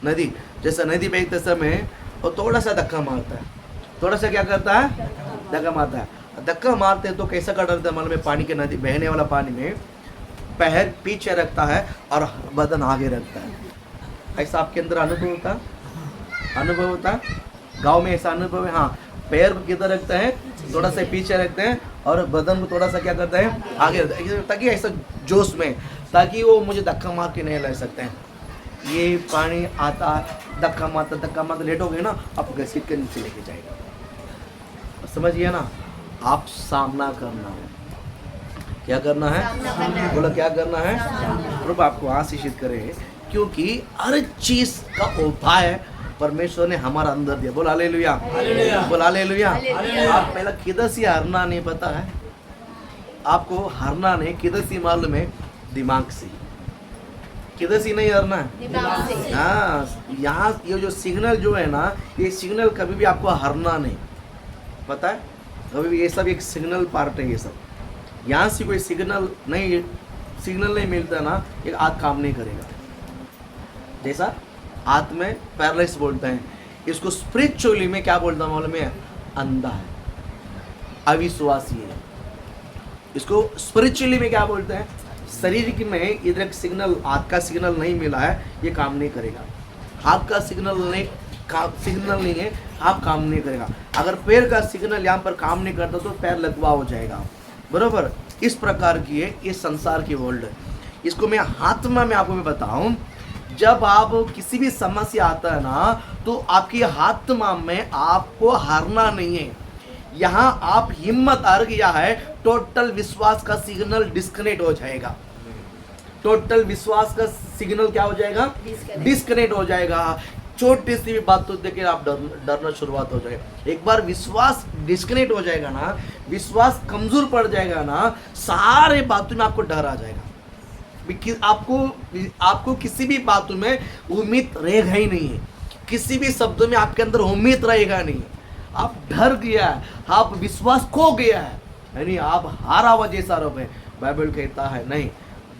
नदी जैसा नदी बहते समय वो थोड़ा सा धक्का मारता है, थोड़ा सा क्या करता है, धक्का मारता है। धक्का मारते हैं तो कैसा कर रहा है मालूम है, पानी के नदी बहने वाला पानी में पैर पीछे रखता है और बदन आगे रखता है। ऐसा आपके अंदर अनुभव होता गांव में ऐसा अनुभव है। हाँ, पैर को किधर रखते हैं, थोड़ा सा पीछे रखते हैं और बदन को थोड़ा सा क्या करते हैं, आगे रखते हैं, ताकि ऐसा जोश में, ताकि वो मुझे धक्का मार के नहीं ला सकते हैं। ये पानी आता धक्का मारता लेट हो गए ना, आप घसीट के नीचे लेके जाएगा। समझिए ना, आप सामना करना है। क्या करना है, बोलो क्या करना है। प्रभु आपको आशीषित करे क्योंकि हर चीज का उपाय परमेश्वर ने हमारा अंदर दिया। बोल हालेलुया, हालेलुया। बोल हालेलुया। हालेलुया। आप पहला किधर से हारना नहीं पता है? आपको हारना नहीं किधर से मालूम है? दिमाग से। किधर से नहीं हारना है? दिमाग से। हाँ, यहाँ ये जो सिग्नल जो है ना, ये सिग्नल कभी भी आपको हारना नहीं, पता है? कभी भी ये सब एक सिग्नल पार्ट है। ये सब यहाँ से कोई सिग्नल नहीं मिलता ना, ये हाथ काम नहीं करेगा। जैसा हाथ में पैरालिसिस बोलते हैं, इसको स्पिरिचुअली में क्या बोलता हूँ मालूम है? अंधा है, अविश्वासी है। इसको स्पिरिचुअली में क्या बोलते हैं? शरीर में इधर एक सिग्नल, हाथ का सिग्नल नहीं मिला है, ये काम नहीं करेगा। हाथ का सिग्नल नहीं है, हाथ काम नहीं करेगा। अगर पैर का सिग्नल यहाँ पर काम नहीं करता तो पैर लकवा हो जाएगा, बरोबर? इस प्रकार की है ये संसार की वर्ल्ड है। इसको मैं आत्मा में आपको मैं बताऊं, जब आप किसी भी समस्या आता है ना, तो आपकी आत्मा में आपको हारना नहीं है। यहाँ आप हिम्मत हार गया है, टोटल विश्वास का सिग्नल डिस्कनेक्ट हो जाएगा। टोटल विश्वास का सिग्नल क्या हो जाएगा? डिस्कनेक्ट हो जाएगा। छोटी सी भी बात तो देखिए आप डरना शुरुआत हो जाएगा। एक बार विश्वास डिस्कनेक्ट हो जाएगा ना, विश्वास कमजोर पड़ जाएगा ना, सारे बातों में आपको डर आ जाएगा। आपको किसी भी बातों में उम्मीद रहेगा ही नहीं है, किसी भी शब्दों में आपके अंदर उम्मीद रहेगा नहीं। आप डर गया है, आप विश्वास खो गया है, यानी आप हारा हुआ जैसा रहो है। बाइबल कहता है नहीं,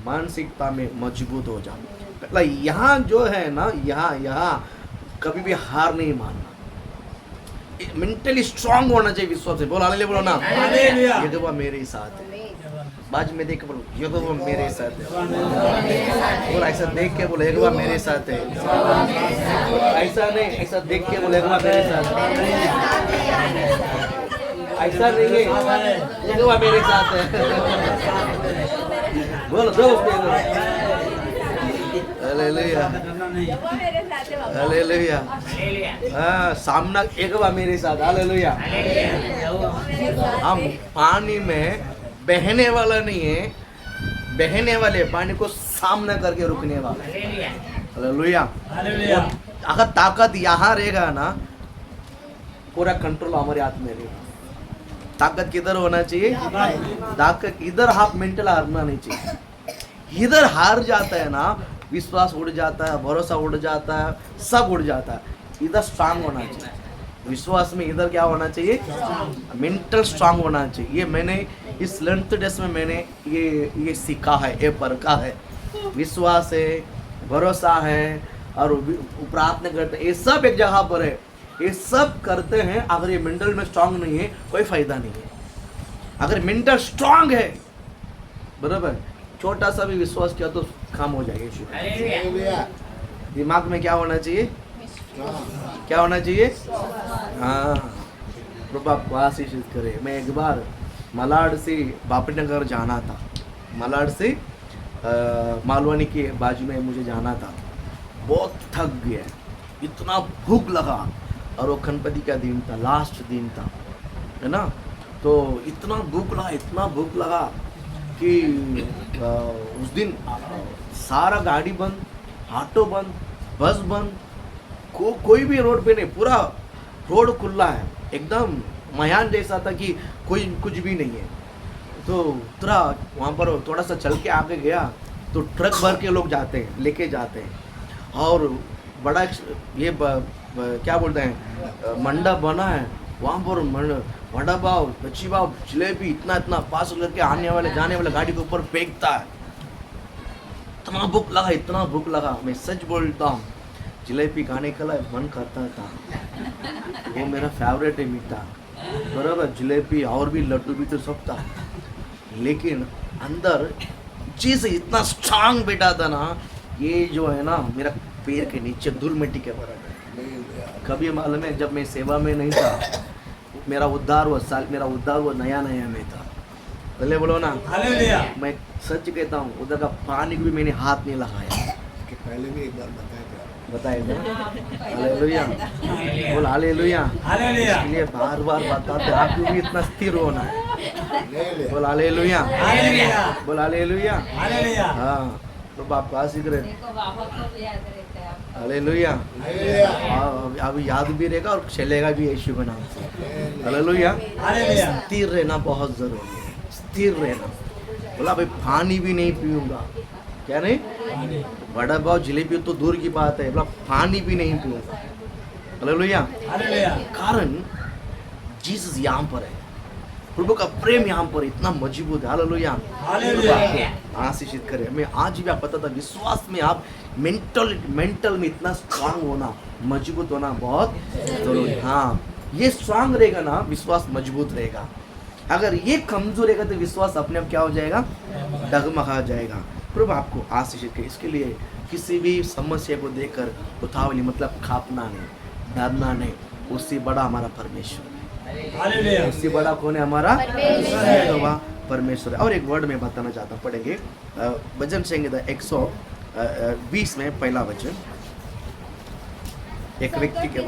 मानसिकता में मजबूत हो जाओ। पहला यहाँ जो है ना, यहाँ कभी भी हार नहीं मानना, मेंटली स्ट्रांग होना चाहिए विश्वास से। बोल हालेलुया, बोलो ना हालेलुया। यहोवा मेरे साथ है। बाजू में देख के बोलो यहोवा मेरे साथ है। बोल ऐसा देख के बोलो यहोवा मेरे साथ है। ऐसा नहीं, ऐसा देख के बोलो यहोवा मेरे साथ है। ऐसा नहीं है, यहोवा मेरे साथ है। बोलो दोस्त, हालेलुया, हालेलुया। हाँ, सामना यहोवा मेरे साथ, हालेलुया। हम पानी में बहने वाला नहीं है, बहने वाले पानी को सामना करके रुकने वाला है। हालेलुया। अगर ताकत यहाँ रहेगा ना, पूरा कंट्रोल हमारे हाथ में रहेगा। ताकत किधर होना चाहिए? ताकत इधर, आप मेंटल हारना नहीं चाहिए। इधर हार जाता है ना, विश्वास उड़ जाता है, भरोसा उड़ जाता है, सब उड़ जाता है। इधर स्ट्रांग होना चाहिए विश्वास में। इधर क्या होना चाहिए? मेंटल स्ट्रांग होना चाहिए। ये मैंने इस लेंथ डेज में मैंने ये सीखा है, ये परखा है। विश्वास है, भरोसा है और प्रार्थना करते हैं, ये सब एक जगह पर है। ये सब करते हैं, अगर ये मेंटल में स्ट्रांग नहीं है कोई फायदा नहीं है। अगर मेंटल स्ट्रांग है, बराबर, छोटा सा भी विश्वास किया तो काम हो जाएगा। दिमाग में क्या होना चाहिए? क्या होना चाहिए? हाँ, प्रभु आपको आशीषित करे। मैं एक बार मलाड से बापीनगर जाना था, मलाड से मालवानी के बाजू में मुझे जाना था। बहुत थक गया, इतना भूख लगा, और वो गणपति का दिन था, लास्ट दिन था, है ना। तो इतना भूख लगा कि उस दिन सारा गाड़ी बंद, ऑटो बंद, बस बंद, कोई भी रोड पे नहीं, पूरा रोड खुला है, एकदम मैदान जैसा था कि कोई कुछ भी नहीं है। तो उतरा वहाँ पर, थोड़ा सा चल के आगे गया तो ट्रक भर के लोग जाते हैं, लेके जाते हैं, और बड़ा ये क्या बोलते हैं, मंडप बना है वहाँ पर। वड़ा पाव, बच्ची पाव, जलेबी इतना पास करके आने वाले जाने वाले गाड़ी के ऊपर फेंकता है। इतना भूख लगा, मैं सच बोलता हूँ, जलेबी खाने का मन करता था। वो मेरा फेवरेट है मीठा, बराबर। जलेबी और भी लड्डू भी तो सब था, लेकिन अंदर चीज़ इतना स्ट्रांग बैठा था ना, ये जो है ना मेरा पैर के नीचे धूल मिट्टी के बराबर। कभी मालूम है, जब मैं सेवा में नहीं था, मेरा उद्धार वो नया में था। पहले बोलो ना हालेलुया। मैं सच कहता हूँ, उधर का पानी को भी मैंने हाथ नहीं लगाया। पहले भी एक बार बताया हालेलुया, बोल हालेलुया। हालेलुया। इसलिए बार बताते, आपको भी इतना स्थिर होना है। बोल हालेलुया, हालेलुया। बोल हालेलुया। हालेलुया। हाँ, प्रभु आपको आशीष करे। देखो बाबा को भी याद रहता है आपका। हालेलुया। अब याद भी रहेगा और चलेगा भी यीशु के नाम से। हालेलुया। हालेलुया। स्थिर रहना बहुत जरूरी है, स्थिर रहना। बोला भाई पानी भी नहीं पीऊंगा, क्या नहीं, बड़ा पाव जलेबी तो दूर की बात है, बोला पानी भी नहीं पीऊंगा। हालेलुया। हालेलुया। कारण जीसस यहाँ पर है, प्रभु का प्रेम यहाँ पर इतना मजबूत है। हालेलुया। हालेलुया। आशीषित करे। मैं आज भी आप पता था विश्वास में आप मेंटल में इतना स्ट्रांग होना, मजबूत होना बहुत जरूरी है। हाँ, ये स्ट्रांग रहेगा ना, विश्वास मजबूत रहेगा। अगर ये कमजोर रहेगा तो विश्वास अपने आप क्या हो जाएगा, डगमगा जाएगा। प्रभु आपको आशीषित करे। इसके लिए किसी भी समस्या को देखकर उतावली मतलब खापना नहीं, डरना नहीं। उससे बड़ा हमारा परमेश्वर है। हालेलुया। उससे बड़ा कौन है, हमारा परमेश्वर। परमेश्वर है। और एक वर्ड में बताना चाहता हूँ, पढ़ेंगे भजन संहिता 120 में पहला वचन। एक व्यक्ति के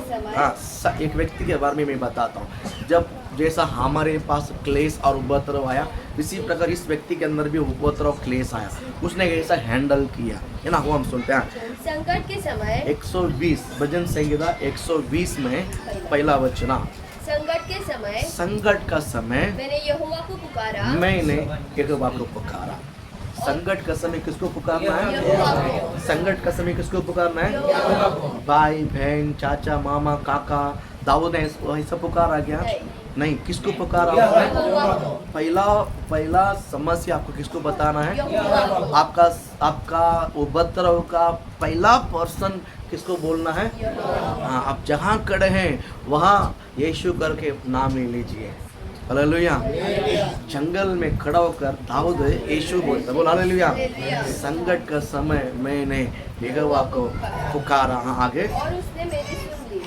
एक व्यक्ति के बारे में मैं बताता हूँ। जब जैसा हमारे पास क्लेश और उपद्रव आया, इसी प्रकार इस व्यक्ति के अंदर भी उपद्रव क्लेश आया, उसने कैसा हैंडल किया है ना, वो हम सुनते हैं। संकट के समय 120 भजन संहिता 120 में पहला वचन। संकट का समय मैंने यहोवा को पुकारा। मैंने यहोवा को पुकारा। संकट का समय किसको पुकारना है? संकट का समय किसको पुकारना है? भाई बहन, चाचा, मामा, काका, दाऊद ने ऐसा पुकारा क्या? नहीं, किसको पुकारा? पहला समस्या आपको किसको बताना है? आपका उपद्रव का पहला पर्सन किसको बोलना है? हाँ, आप जहाँ खड़े हैं वहाँ यीशु करके नाम ले लीजिए। हालेलुया। जंगल में खड़ा होकर दाऊद यीशु बोलता, बोल हालेलुया। संकट का समय मैंने यहोवा को पुकारा। हाँ, आगे।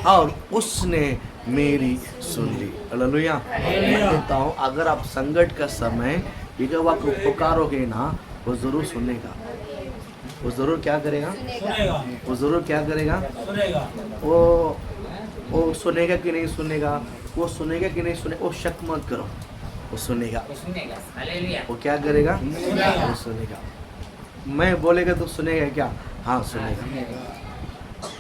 और उसने मेरी सुन ली। हालेलुया। मैं कहता हूँ, अगर आप संकट का समय यहोवा को पुकारोगे ना, वो जरूर सुनेगा। वो जरूर क्या करेगा? सुनेगा। वो जरूर क्या करेगा? सुनेगा। वो सुनेगा कि नहीं सुनेगा? वो सुनेगा कि नहीं सुनेगा? वो शक मत करो, वो सुनेगा। वो क्या करेगा? वो सुनेगा। मैं बोलेगा तो सुनेगा क्या? हाँ, सुनेगा।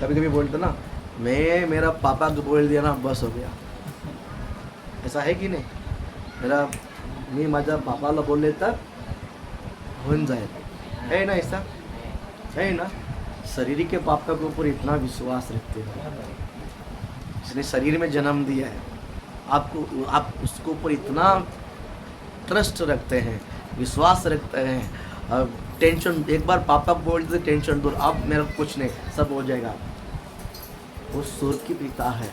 कभी कभी बोलते ना, मैं मेरा पापा को बोल दिया ना, बस हो गया। ऐसा है कि नहीं? मी माझ्या पापाला बोलले तर होऊन जाए, है ना? ऐसा है ना? शरीर के पापा के ऊपर इतना विश्वास रखते हो, इसने शरीर में जन्म दिया है आपको, आप उसके ऊपर इतना ट्रस्ट रखते हैं, विश्वास रखते हैं। अब टेंशन, एक बार पापा को बोल देते टेंशन दूर, अब मेरा कुछ नहीं, सब हो जाएगा। वो स्वर्ग की पिता है,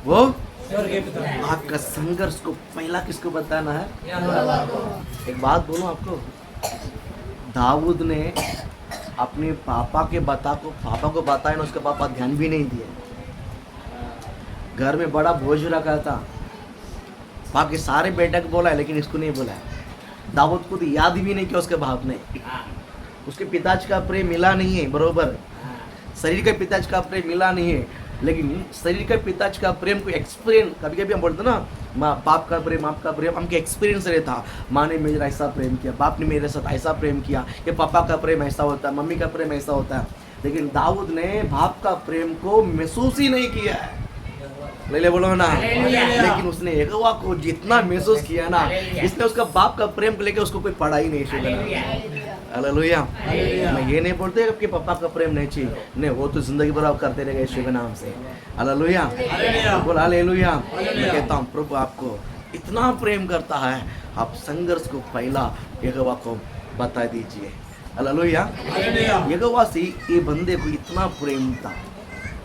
वो आपका संघर्ष को पहला किसको बताना है? एक बात बोलूं आपको, दाऊद ने अपने पापा को बताया ना, उसके पापा ध्यान भी नहीं दिए। घर में बड़ा बोझ रखा था, बाकी सारे बेटे को बोला है लेकिन इसको नहीं बोला है। दाऊद को तो याद भी नहीं किया उसके बाप ने। उसके पिताजी का प्रेम मिला नहीं है, बरोबर शरीर के पिताजी का प्रेम मिला नहीं है, लेकिन शरीर के पिताजी का प्रेम को एक्सपीरियंस, कभी कभी हम बोलते ना, बाप का प्रेम, आपका प्रेम, हमके एक्सपीरियंस रहता। माँ ने मेरा ऐसा प्रेम किया, बाप ने मेरे साथ ऐसा प्रेम किया, ये पापा का प्रेम ऐसा होता है, मम्मी का प्रेम ऐसा होता है। लेकिन दाऊद ने बाप का प्रेम को महसूस ही नहीं किया है। ले बोलो ना, लेकिन उसने यहोवा को जितना महसूस किया ना, इसने उसका बाप का प्रेम को लेकर उसको कोई पढ़ा ही नहीं। हालेलुया। मैं ये नहीं बोलते कि पापा का प्रेम नहीं चाहिए, नहीं, वो तो जिंदगी भर आप करते रहेगा यीशु के नाम से। हालेलुया, बोल हालेलुया। मैं कहता हूँ प्रभु आपको इतना प्रेम करता है, आप संघर्ष को पहला यहोवा को बता दीजिए। हालेलुया। यहोवा से ये बंदे को इतना प्रेम था,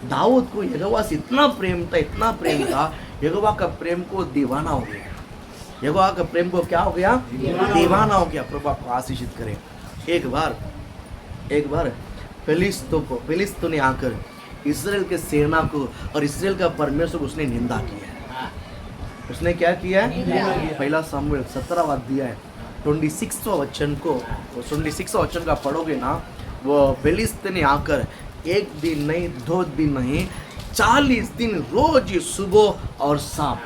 दाऊद को यहोवा से इतना प्रेम था, यहोवा का प्रेम को दीवाना हो गया। यहोवा का प्रेम को क्या हो गया? दीवाना हो गया। प्रभु आपको आशीषित करे। एक बार फिलिस्तीयों ने आकर इस्राएल के सेना को और इस्राएल का परमेश्वर को उसने निंदा किया। उसने क्या किया? पहला सामुएल 17वां अध्याय 26वां वचन का पढ़ोगे ना, वो फिलिस्तीयों ने आकर एक दिन नहीं, 2 दिन नहीं, 40 दिन रोज सुबह और शाम,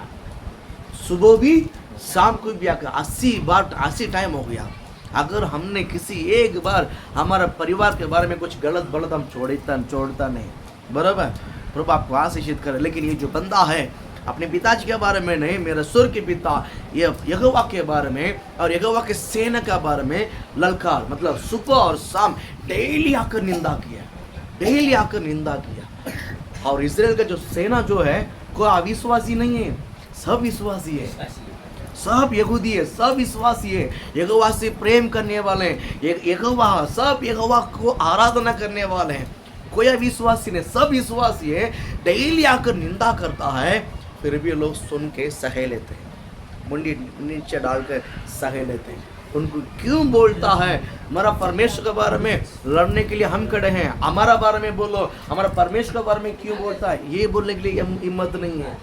सुबह भी शाम को भी आकर 80 टाइम हो गया। अगर हमने किसी एक बार हमारा परिवार के बारे में कुछ गलत बलत हम छोड़ता नहीं, बराबर, प्रभु आपको आशीषित करे। लेकिन ये जो बंदा है अपने पिताजी के बारे में नहीं, मेरे स्वर्ग के पिता ये यहोवा के बारे में और यहोवा के सेना के बारे में ललकार, मतलब सुबह और शाम डेली आकर निंदा किया। और इस्राएल का जो सेना जो है कोई अविश्वासी नहीं है, सब विश्वासी है, सब यहूदी है, सब विश्वासी है, यहोवा से प्रेम करने वाले हैं, सब यहोवा को आराधना करने वाले हैं, कोई अविश्वासी नहीं, सब विश्वासी है। डेली आकर निंदा करता है, फिर भी लोग सुन के सह लेते हैं, मुंडी नीचे डालकर सह लेते हैं। उनको क्यों बोलता है हमारा परमेश्वर के बारे में लड़ने के लिए हम खड़े हैं, हमारा बारे में बोलो, हमारा परमेश्वर के बारे में क्यों बोलता है, ये बोलने के लिए हिम्मत नहीं है।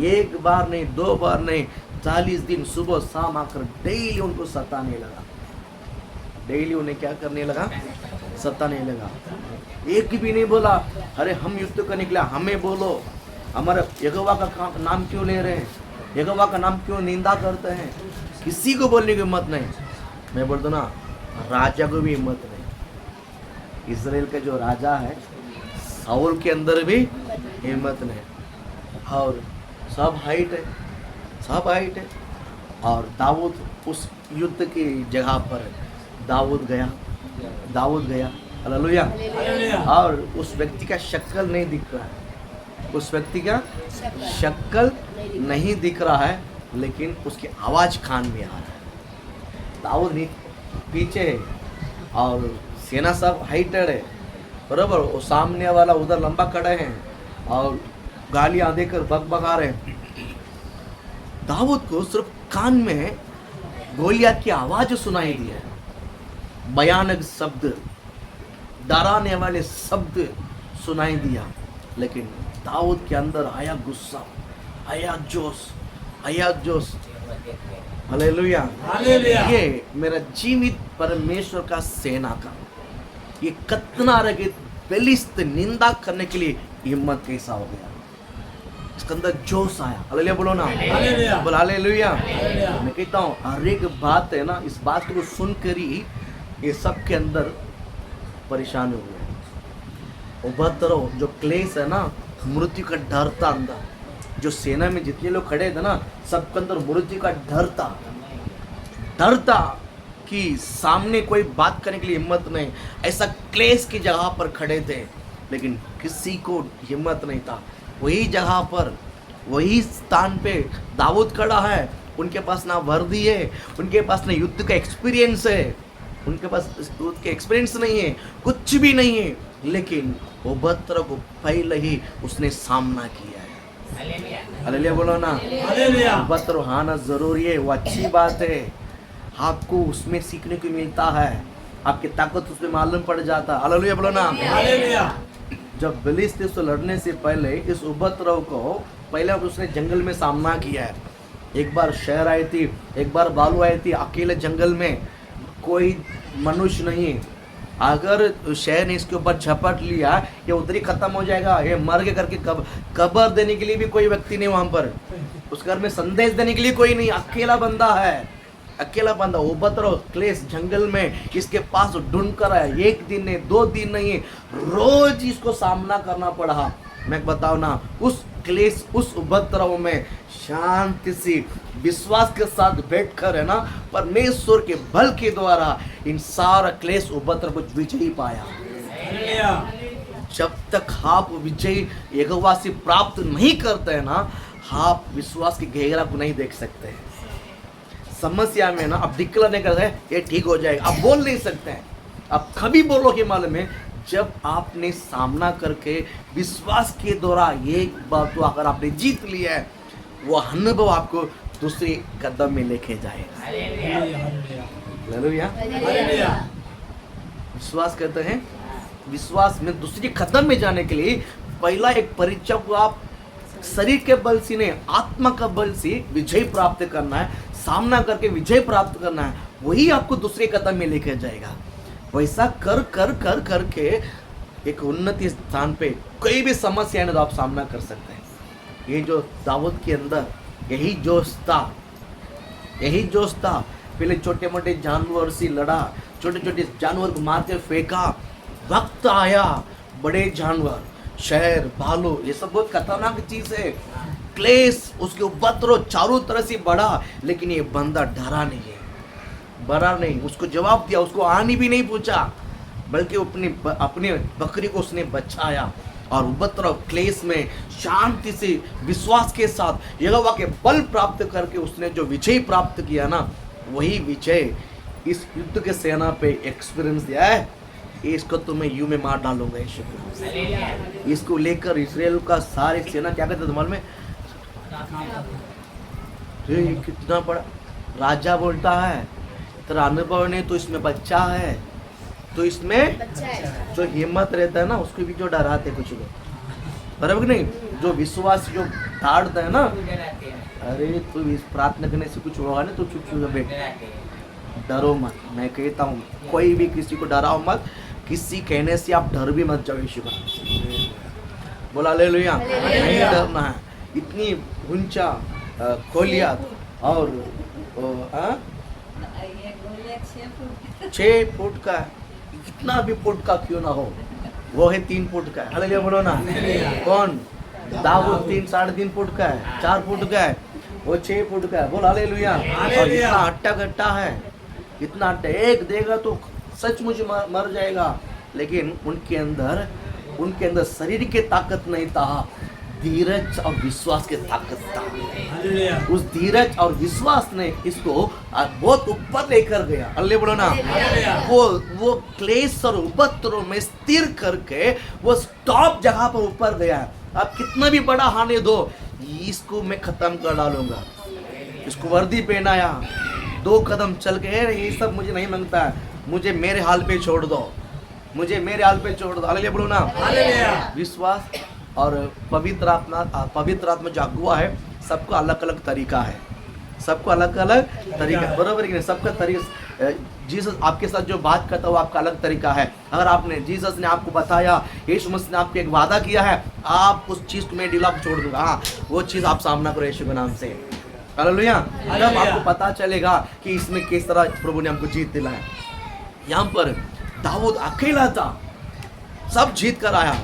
एक बार नहीं, 2 बार नहीं, 40 दिन सुबह शाम आकर डेली उनको सताने लगा, डेली उन्हें क्या करने लगा, सताने लगा। एक भी नहीं बोला अरे हम युद्ध करने के लिए हमें बोलो, हमारा यहोवा का नाम क्यों ले रहे हैं, यहोवा का नाम क्यों निंदा करते हैं, किसी को बोलने की हिम्मत नहीं। मैं बोलता ना, राजा को भी हिम्मत नहीं। इस्राएल का जो राजा है साउल के अंदर भी हिम्मत नहीं, और सब हाइट है। और दाऊद उस युद्ध की जगह पर दाऊद गया, हालेलुया। और उस व्यक्ति का शक्ल नहीं दिख रहा है, उस व्यक्ति का शक्ल नहीं दिख रहा है, लेकिन उसकी आवाज़ कान में आ रहा है। दाऊद पीछे है और सेना सब हाइटेड है, बराबर, वो सामने वाला उधर लंबा खड़े हैं और गालियां देकर बकबका रहे हैं। दाऊद को सिर्फ कान में गोलियात की आवाज सुनाई दी है, भयानक शब्द, डराने वाले शब्द सुनाई दिया, लेकिन दाऊद के अंदर आया गुस्सा, आया जोश। हालेलुया। ये मेरा जीवित परमेश्वर का सेना का ये कितना रगे बेलिस्त निंदा करने के लिए हिम्मत कैसा हो गया, इसके अंदर जोश आया। हालेलुया बोलो ना, बोल हालेलुया। मैं कहता हूँ हर एक बात है ना, इस बात को सुनकर ही ये सब के अंदर परेशान हो गए। उपद्रव जो क्लेश है ना, मृत्यु का डर था अंदर, जो सेना में जितने लोग खड़े थे ना, सबके अंदर मृत्यु का डर था कि सामने कोई बात करने के लिए हिम्मत नहीं, ऐसा क्लेश की जगह पर खड़े थे, लेकिन किसी को हिम्मत नहीं था। वही जगह पर, वही स्थान पे दाऊद खड़ा है, उनके पास ना वर्दी है, उनके पास ना युद्ध का एक्सपीरियंस है, उनके पास युद्ध का एक्सपीरियंस नहीं है, कुछ भी नहीं है, लेकिन उपद्रव को पहले ही उसने सामना किया है। हालेलुया बोलो ना, उपद्रव आना जरूरी है, वो अच्छी बात है, आपको उसमें सीखने को मिलता है, आपकी ताकत उसमें मालूम पड़ जाता है। हालेलुया बोलो ना। जब फिलिस्तीन से लड़ने से पहले इस उपद्रव को पहले उसने जंगल में सामना किया है। एक बार शहर आई थी, एक बार बालू आई थी, अकेले जंगल में कोई मनुष्य नहीं, अगर शहर ने इसके ऊपर झपट लिया ये उधर ही खत्म हो जाएगा, ये मर के करके कब्र देने के लिए भी कोई व्यक्ति नहीं वहां पर, उस घर में संदेश देने के लिए कोई नहीं, अकेला बंदा है, अकेला बंदा। उपद्रव क्लेश जंगल में इसके पास ढूंढ कर आया, 1 दिन नहीं 2 दिन नहीं, रोज इसको सामना करना पड़ा। मैं बताओ ना, उस क्लेश उस उपद्रव में शांति से विश्वास के साथ बैठकर है ना, परमेश्वर के बल के द्वारा इन सारा क्लेश उपद्रव को विजयी पाया। जब तक आप विजय यहोवा से प्राप्त नहीं करते हैं ना, आप विश्वास की गहरा को नहीं देख सकते। समस्या में ना आप डिक्लेयर नहीं करते ये ठीक हो जाएगा, आप बोल नहीं सकते हैं, आप कभी बोलोगे मालूम है, जब आपने सामना करके विश्वास के द्वारा एक बात तो अगर आपने जीत लिया है, वो अनुभव आपको दूसरे कदम में लेके जाएगा। हालेलुया। विश्वास करते हैं, विश्वास में दूसरे कदम में जाने के लिए पहला एक परीक्षा को आप शरीर के बल से नहीं, आत्मा का बल से विजय प्राप्त करना है, सामना करके विजय प्राप्त करना है, वही आपको दूसरे कदम में लेके जाएगा। वैसा कर कर कर करके एक उन्नति स्थान पे कोई भी समस्या है तो आप सामना कर सकते हैं। ये जो दाऊद के अंदर यही जोश था, पहले छोटे मोटे जानवर से लड़ा, छोटे छोटे जानवर को मार के फेंका। वक्त आया बड़े जानवर, शहर, भालू, ये सब बहुत खतरनाक चीज है। क्लेश, उसके उपद्रव चारों तरह से बढ़ा, लेकिन ये बंदा डरा नहीं है, डरा नहीं, उसको जवाब दिया, उसको आनी भी नहीं पूछा, बल्कि अपने बकरी को उसने बचाया। और उपद्रव क्लेश में शांति से विश्वास के साथ यहोवा के बल प्राप्त करके उसने जो विजय प्राप्त किया ना, वही विजय इस युद्ध के सेना पे एक्सपीरियंस दिया है। इसको तो मैं यूं में मार डालूंगा यीशु को। इसको लेकर इस्राएल का सारे सेना क्या कहते मालूम है? कितना बड़ा राजा बोलता है, तेरा अनुभव नहीं तो इसमें बच्चा है, तो इसमें जो हिम्मत रहता है ना उसको भी जो डराते कुछ लोग, बराबर नहीं? जो विश्वास जो ताड़ता है ना, अरे तू इस प्रार्थना करने से कुछ होगा नहीं तो चुप चुप बैठ, डरो मत। मैं कहता हूँ कोई भी किसी को डराओ मत, किसी कहने से आप डर भी मत जाओ। यीशु का बोला हालेलुया, नहीं डरना है। इतनी ऊंचा गोलियत और ये गोलियत 6 फुट 6 फुट का, कितना भी फुट का क्यों ना हो, वो है 3 फुट का है। हालेलुया बोलो ना। कौन? दाऊद 3 साढ़े 3 फुट का है, 4 फुट का है, वो 6 फुट का है। बोल हालेलुया। और इतना हट्टा कट्टा है, इतना हट्टा, एक देगा तो सचमुच मर जाएगा। लेकिन उनके अंदर शरीर की ताकत नहीं था, धीरज और विश्वास की ताकत था। उस धीरज और विश्वास ने इसको बहुत ऊपर लेकर गया। अल्ले बोलो ना। वो क्लेश और उपद्रव में स्थिर करके वो टॉप जगह पर ऊपर गया। आप कितना भी बड़ा हानि दो, इसको मैं खत्म कर डालूंगा। इसको वर्दी पहनाया, 2 कदम चल के, ये सब मुझे नहीं मांगता है, मुझे मेरे हाल पे छोड़ दो, मुझे मेरे हाल पे छोड़ दो। हालेलुया बोलो ना। विश्वास और पवित्र आत्मा जो अगुआ है, सबको अलग अलग तरीका है, सबको अलग अलग तरीका, बराबर है। सबका तरीका, जीसस आपके साथ जो बात करता है वो आपका अलग तरीका है। अगर आपने, जीसस ने आपको बताया, यीशु मसीह ने आपको एक वादा किया है, आप उस चीज़ को मैं डिला छोड़ दूंगा, हाँ वो चीज़ आप सामना करो यीशु के नाम से। हालेलुया। तब आपको पता चलेगा कि इसमें किस तरह प्रभु ने हमको जीत दिलाया। यहाँ पर दाऊद अकेला था, सब जीत कर आया।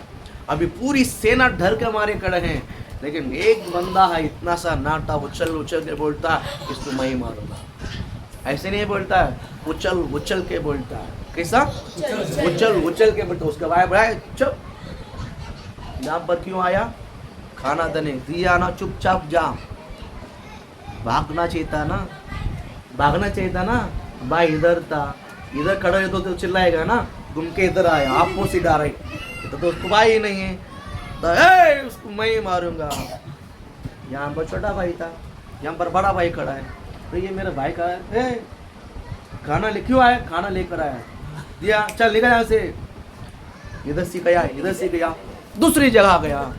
अभी पूरी सेना डर के मारे खड़े हैं, लेकिन एक बंदा है इतना सा नाटा, उछल के बोलता है इसको मैं ही मारूंगा। ऐसे नहीं बोलता है, उछल के बोलता है। कैसा? उछल के बोलता है। उसका भाई बड़ा चुप, यहाँ पर क्यों आया? खाना देने दिया ना, चुपचाप जा। भागना चाहिए था ना, भाई इधर था, इधर खड़ा है तो चिल्लाएगा ना, घूम के इधर आया, अपोजिट आ रही तो उसको भाई ही नहीं है, तो उसको मैं ही मारूंगा। यहाँ पर छोटा भाई था, यहाँ पर बड़ा भाई खड़ा है, तो ये मेरा भाई का है, खाना ले क्यों आया? खाना लेकर आया, दिया, चल निकल यहाँ से। इधर से गया, दूसरी जगह गया,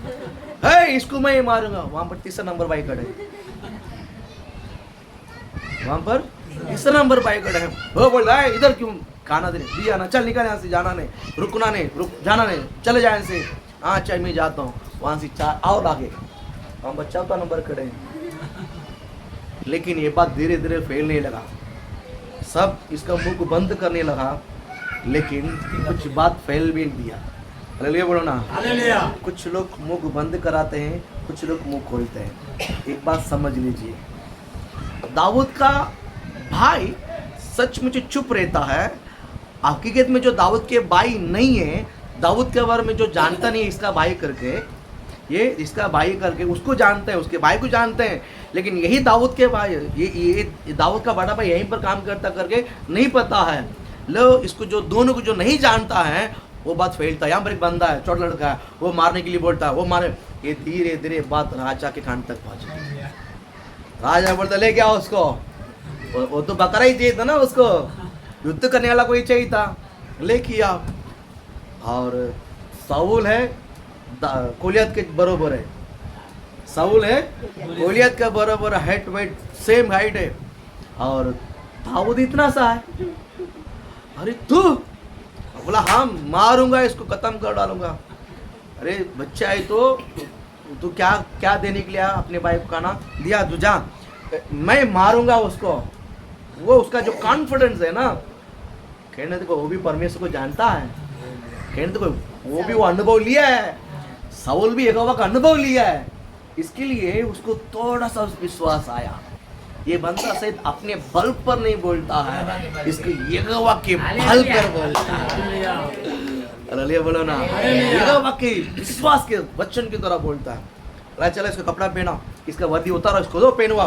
इसको मैं ही मारूंगा। वहां पर तीसरा नंबर भाई खड़े, वहां पर तीसरा नंबर भाई खड़े हैं। वो बोल रहा है इधर क्यों? खाना देने दिया ना, चल निकल यहाँ से, जाना नहीं, जाना नहीं, चले जाए से। हाँ चाहे मैं जाता हूँ। वहां से 4 और आगे वहां पर 4था नंबर खड़े हैं। लेकिन ये बात धीरे धीरे फैलने लगा, सब इसका मुंह को बंद करने लगा, लेकिन कुछ बात फैल भी दिया। हालेलुया बोलो ना। हालेलुया। कुछ लोग मुंह को बंद कराते हैं, कुछ लोग मुंह खोलते हैं। एक बात समझ लीजिए, दाऊद का भाई सचमुच चुप रहता है। हकीकत में जो दाऊद के भाई नहीं है, दाऊद के बारे में जो जानता नहीं है इसका भाई करके, ये इसका भाई करके उसको जानते हैं, उसके भाई को जानते हैं, लेकिन यही दाऊद के भाई, ये दाऊद का बड़ा भाई यहीं पर काम करता करके नहीं पता है। लो इसको जो दोनों को जो नहीं जानता है वो बात फैलता है। यहाँ पर एक बंदा है, छोटा लड़का है, वो मारने के लिए बोलता है, वो मारे, ये धीरे धीरे बात राजा के कान तक पहुंची। राजा बोलता ले क्या उसको, वो तो बकरा ही चाहिए था ना, उसको युद्ध करने वाला कोई चाहिए था, ले किया। और साउल है गोलियत के बरोबर है, साउल है गोलियत का बरोबर, हाइट वेट सेम हाइट है, और दाऊद इतना सा है। अरे तू बोला हाँ मारूंगा, इसको खत्म कर डालूंगा। अरे बच्चा है तो क्या देने के लिए अपने भाई को खाना दिया? तू जा, मैं मारूंगा उसको। वो उसका जो कॉन्फिडेंस है ना, कहने देखो वो भी परमेश्वर को जानता है, कहने देखो वो भी वो अनुभव लिया है, साउल भी यहोवा का अनुभव लिया है, इसके लिए उसको थोड़ा सा विश्वास आया। ये बंदा शायद अपने बल पर नहीं बोलता है, इसको यहोवा के बल पर बोलता है। हालेलुया बोलो ना, यहोवा के विश्वास के वचन की तरह बोलता है। अरे चलो इसका कपड़ा पहना, इसका वर्दी उतारो, इसको दो पहनवा,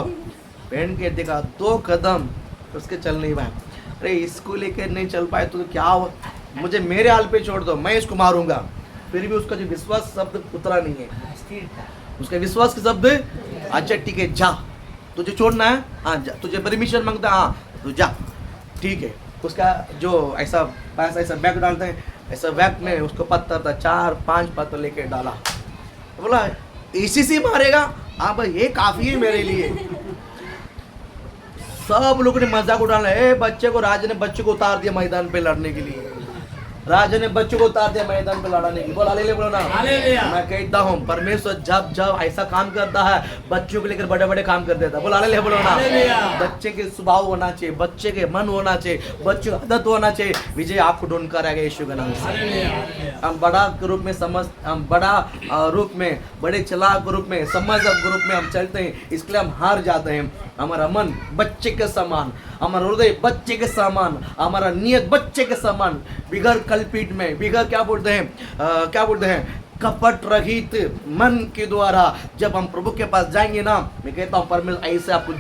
पहन के देखा 2 कदम उसके चल नहीं पाए। अरे इसको लेकर नहीं चल पाए तो क्या हो, मुझे मेरे हाल पे छोड़ दो, मैं इसको मारूंगा। फिर भी उसका जो विश्वास शब्द उतरा नहीं है, स्थिर था। उसका विश्वास के शब्द, अच्छा ठीक है जा, तुझे छोड़ना है, हाँ जा, तुझे परमिशन मांगता है, हाँ तू जा, ठीक है। उसका जो ऐसा पैसा ऐसा बैग डालते हैं, ऐसा बैग में उसको पत्थर था, 4-5 पत्थर लेके डाला, बोला इसी से मारेगा, हाँ भाई ये काफी है मेरे लिए। सब लोगों ने मजाक उड़ाना, ए बच्चे को, राजा ने बच्चे को उतार दिया मैदान पे लड़ने के लिए, राजा ने बच्चों को उतार दिया मैदान पे लड़ाने के लिए। बोल हालेलुया बोलो ना। हालेलुया। मैं कहता हूँ परमेश्वर जब जब ऐसा काम करता है, बच्चों को लेकर बड़े बड़े काम कर देता है। बोल हालेलुया बोलो ना। हालेलुया। बच्चे के स्वभाव होना चाहिए, बच्चे के मन होना चाहिए, बच्चे का आदत होना चाहिए, विजय आपको ढूंढ कर आएगा यीशु के नाम से। हालेलुया। हम बड़ा रूप में हम बड़ा रूप में, बड़े चलाक रूप में, समझदार रूप में हम चलते हैं, इसके लिए हम हार जाते हैं। हमारा मन बच्चे के समान, हमारा हृदय बच्चे के समान, हमारा नियत बच्चे के समान, बिगड़ कल्पित में, बिगड़ क्या बोलते हैं कपट रहित मन के द्वारा जब हम प्रभु के पास जाएंगे ना, मैं कहता हूँ परमेश्वर ऐसे आपको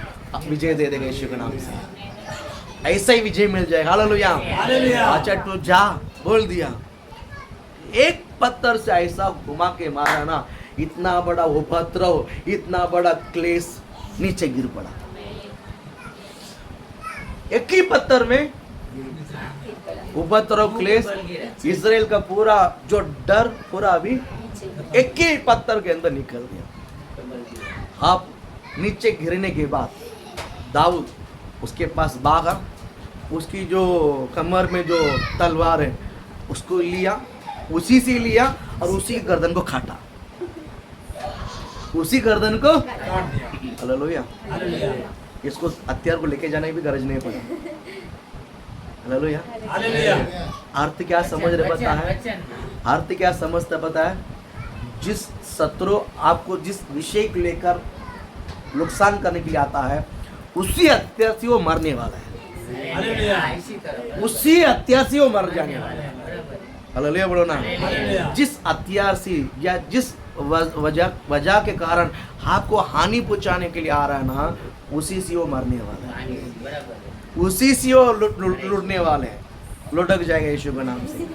विजय दे देगा यीशु के नाम से, ऐसा ही विजय मिल जाएगा। हालेलुया। हालेलुया। अच्छा तू जा, बोल दिया, एक पत्थर से ऐसा घुमा के मारा ना, इतना बड़ा उपद्रव, इतना बड़ा क्लेश, नीचे गिर पड़ा। एक ही पत्थर में उपद्रव, क्लेश, इजराइल का पूरा जो डर पूरा अभी एक ही पत्थर के अंदर निकल गया। आप नीचे गिरने के बाद दाऊद उसके पास भागा, उसकी जो कमर में जो तलवार है उसको लिया, उसी से लिया और उसी की गर्दन को काटा, उसी गर्दन को। हालेलुया। हालेलुया। इसको हथियार को लेके जाने की भी गरज नहीं पड़ा। हालेलुया। हालेलुया। अर्थ क्या समझ रहे पता है, अर्थ क्या समझता पता है, जिस शत्रु आपको जिस विषय को लेकर नुकसान करने के लिए आता है, उसी हत्या से वो मरने वाला है, हालेलुया। उसी हत्या से वो मर जाने वाला है। हालेलुया बोलो ना। हालेलुया। जिस हथियार से या जिस वजह के कारण आपको हानि पहुंचाने के लिए आ रहा है ना, उसी से वो मरने वाला है, उसी से वो लुटने वाले हैं, लुटक जाएगा यीशु के नाम से,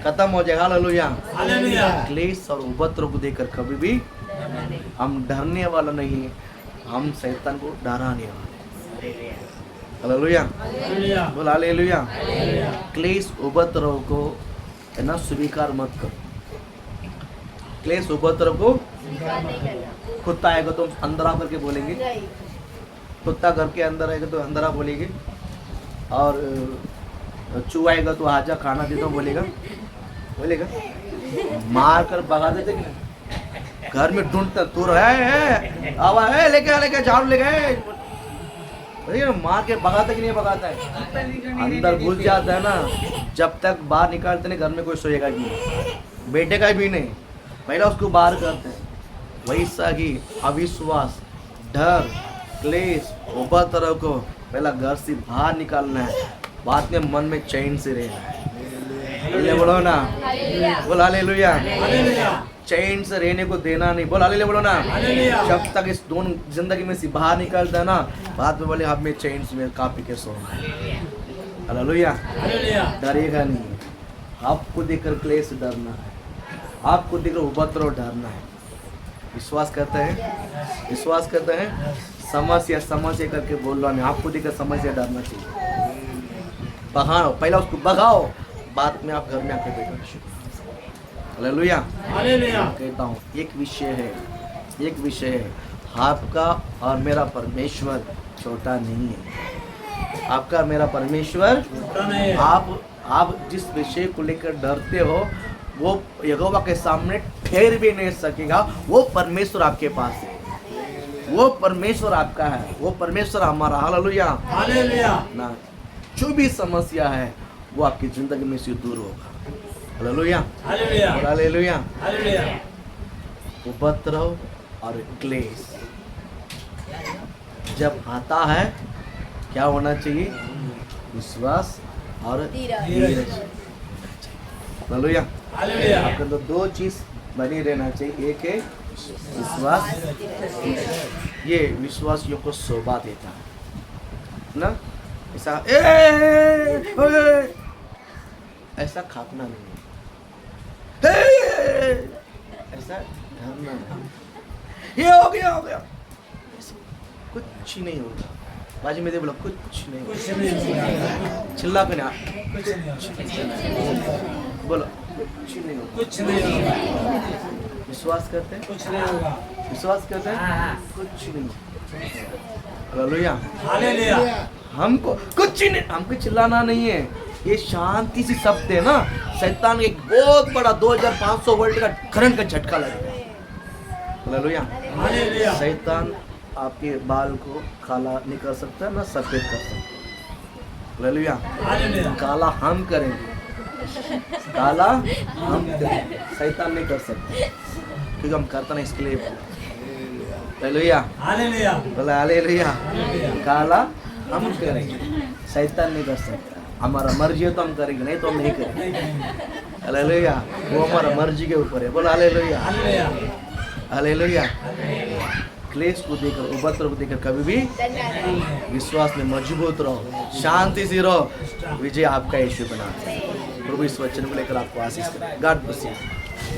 खत्म हो जाएगा। हालेलुया। हालेलुया। क्लेश और उपद्रव को देखकर कभी भी हम डरने वाला नहीं है, हम शैतान को डराने वाले। हालेलुया। हालेलुया। बोल हालेलुया। हालेलुया। क्लेश उपद्रव को है ना स्वीकार मत करो, क्लेश उपद्रव को। कुत्ता आएगा तो अंदर आकर के बोलेंगे, कुत्ता घर के अंदर आएगा तो अंदर आ बोलेंगे, और चूहा आएगा तो आजा खाना दे दो बोलेगा, बोलेगा। मार कर भगा देते कि घर में ढूंढता तू है आवा है, लेके झाड़ू लेके मार के भगाता कि नहीं भगाता है, अंदर घुस जाता है ना, जब तक बाहर निकालते नहीं घर में कोई सोएगा भी नहीं, बैठेगा भी नहीं, पहला उसको बाहर करते हैं। वैसा ही अविश्वास, डर, क्लेश, उपद्रव को पहला घर से बाहर निकालना है, बाद में मन में चैन से रहना है। हालेलुया बोलो ना। बोल हालेलुया। हालेलुया। चैन से रहने को देना नहीं। बोल हालेलुया बोलो ना। हालेलुया। जब तक इस दोनों जिंदगी में से बाहर निकलता है ना, बाद में बोले अब मैं चैन से मेरे कापी के सो। हालेलुया। हालेलुया। डरेगा नहीं, आपको देखकर क्लेश डरना है, आपको देखकर उपद्रव डरना है। विश्वास करते हैं, विश्वास करते हैं, समस्या समस्या करके बोल रहा नहीं, आपको देखकर समस्या डरना चाहिए। भगाओ, पहला उसको भगाओ, बाद में आप घर में आके बैठो। हालेलुया। हालेलुया। कहता हूँ एक विषय है, एक विषय है, आपका और मेरा परमेश्वर छोटा नहीं है। आपका मेरा परमेश्वर, आप जिस विषय को लेकर डरते हो वो यहोवा के सामने ठहर भी नहीं सकेगा, वो परमेश्वर आपके पास है। वो परमेश्वर आपका है, वो परमेश्वर हमारा। हालेलुया। हालेलुया। ना जो भी समस्या है वो आपकी जिंदगी में से दूर होगा। हालेलुया। हालेलुया। और हालेलुया। हालेलुया। उपद्रव और क्लेश जब आता है क्या होना चाहिए? विश्वास और धीरज। हालेलुया। हालेलुया। आपके अंदर दो चीज बनी रहना चाहिए। एक है विश्वास, ये विश्वासियों को शोभा देता है ना। ऐसा ऐसा खापना नहीं है, ऐसा डरना नहीं। ये हो गया कुछ नहीं होगा। बाजी में दे बोला कुछ नहीं कुछ होगा। नहीं होगा। चिल्ला के ना कुछ नहीं होगा। बोलो कुछ नहीं होगा। कुछ नहीं होगा। विश्वास करते हैं, कुछ नहीं होगा। विश्वास करते हैं, कुछ नहीं। हालेलुया। हालेलुया। हमको कुछ ही नहीं, हमको चिल्लाना नहीं है। ये शांति सी शब्द है ना, शैतान एक बहुत बड़ा 2500 वोल्ट का करंट का झटका लगेगा। हालेलुया। हालेलुया। शैतान आपके बाल को काला नहीं कर सकता ना सफेद कर सकता। हालेलुया। हालेलुया। काला हम करेंगे, काला हम करेंगे, शैतान नहीं कर सकता क्योंकि हम करता नहीं, इसके लिए। हालेलुया। हालेलुया। बोला हालेलुया। काला हम करेंगे, शैतान नहीं कर सकता। हमारा मर्जी है तो हम करेंगे, नहीं तो हम नहीं करेंगे। हालेलुया। वो हमारा मर्जी के ऊपर है। बोला हालेलुया। हालेलुया। हालेलुया। क्लेश को देकर, उपद्रव को देकर कभी भी विश्वास में मजबूत रहो, शांति से रहो। विजय आपका यीशु बना। प्रभु इस वचन को लेकर आपको आशीष करें। God bless you.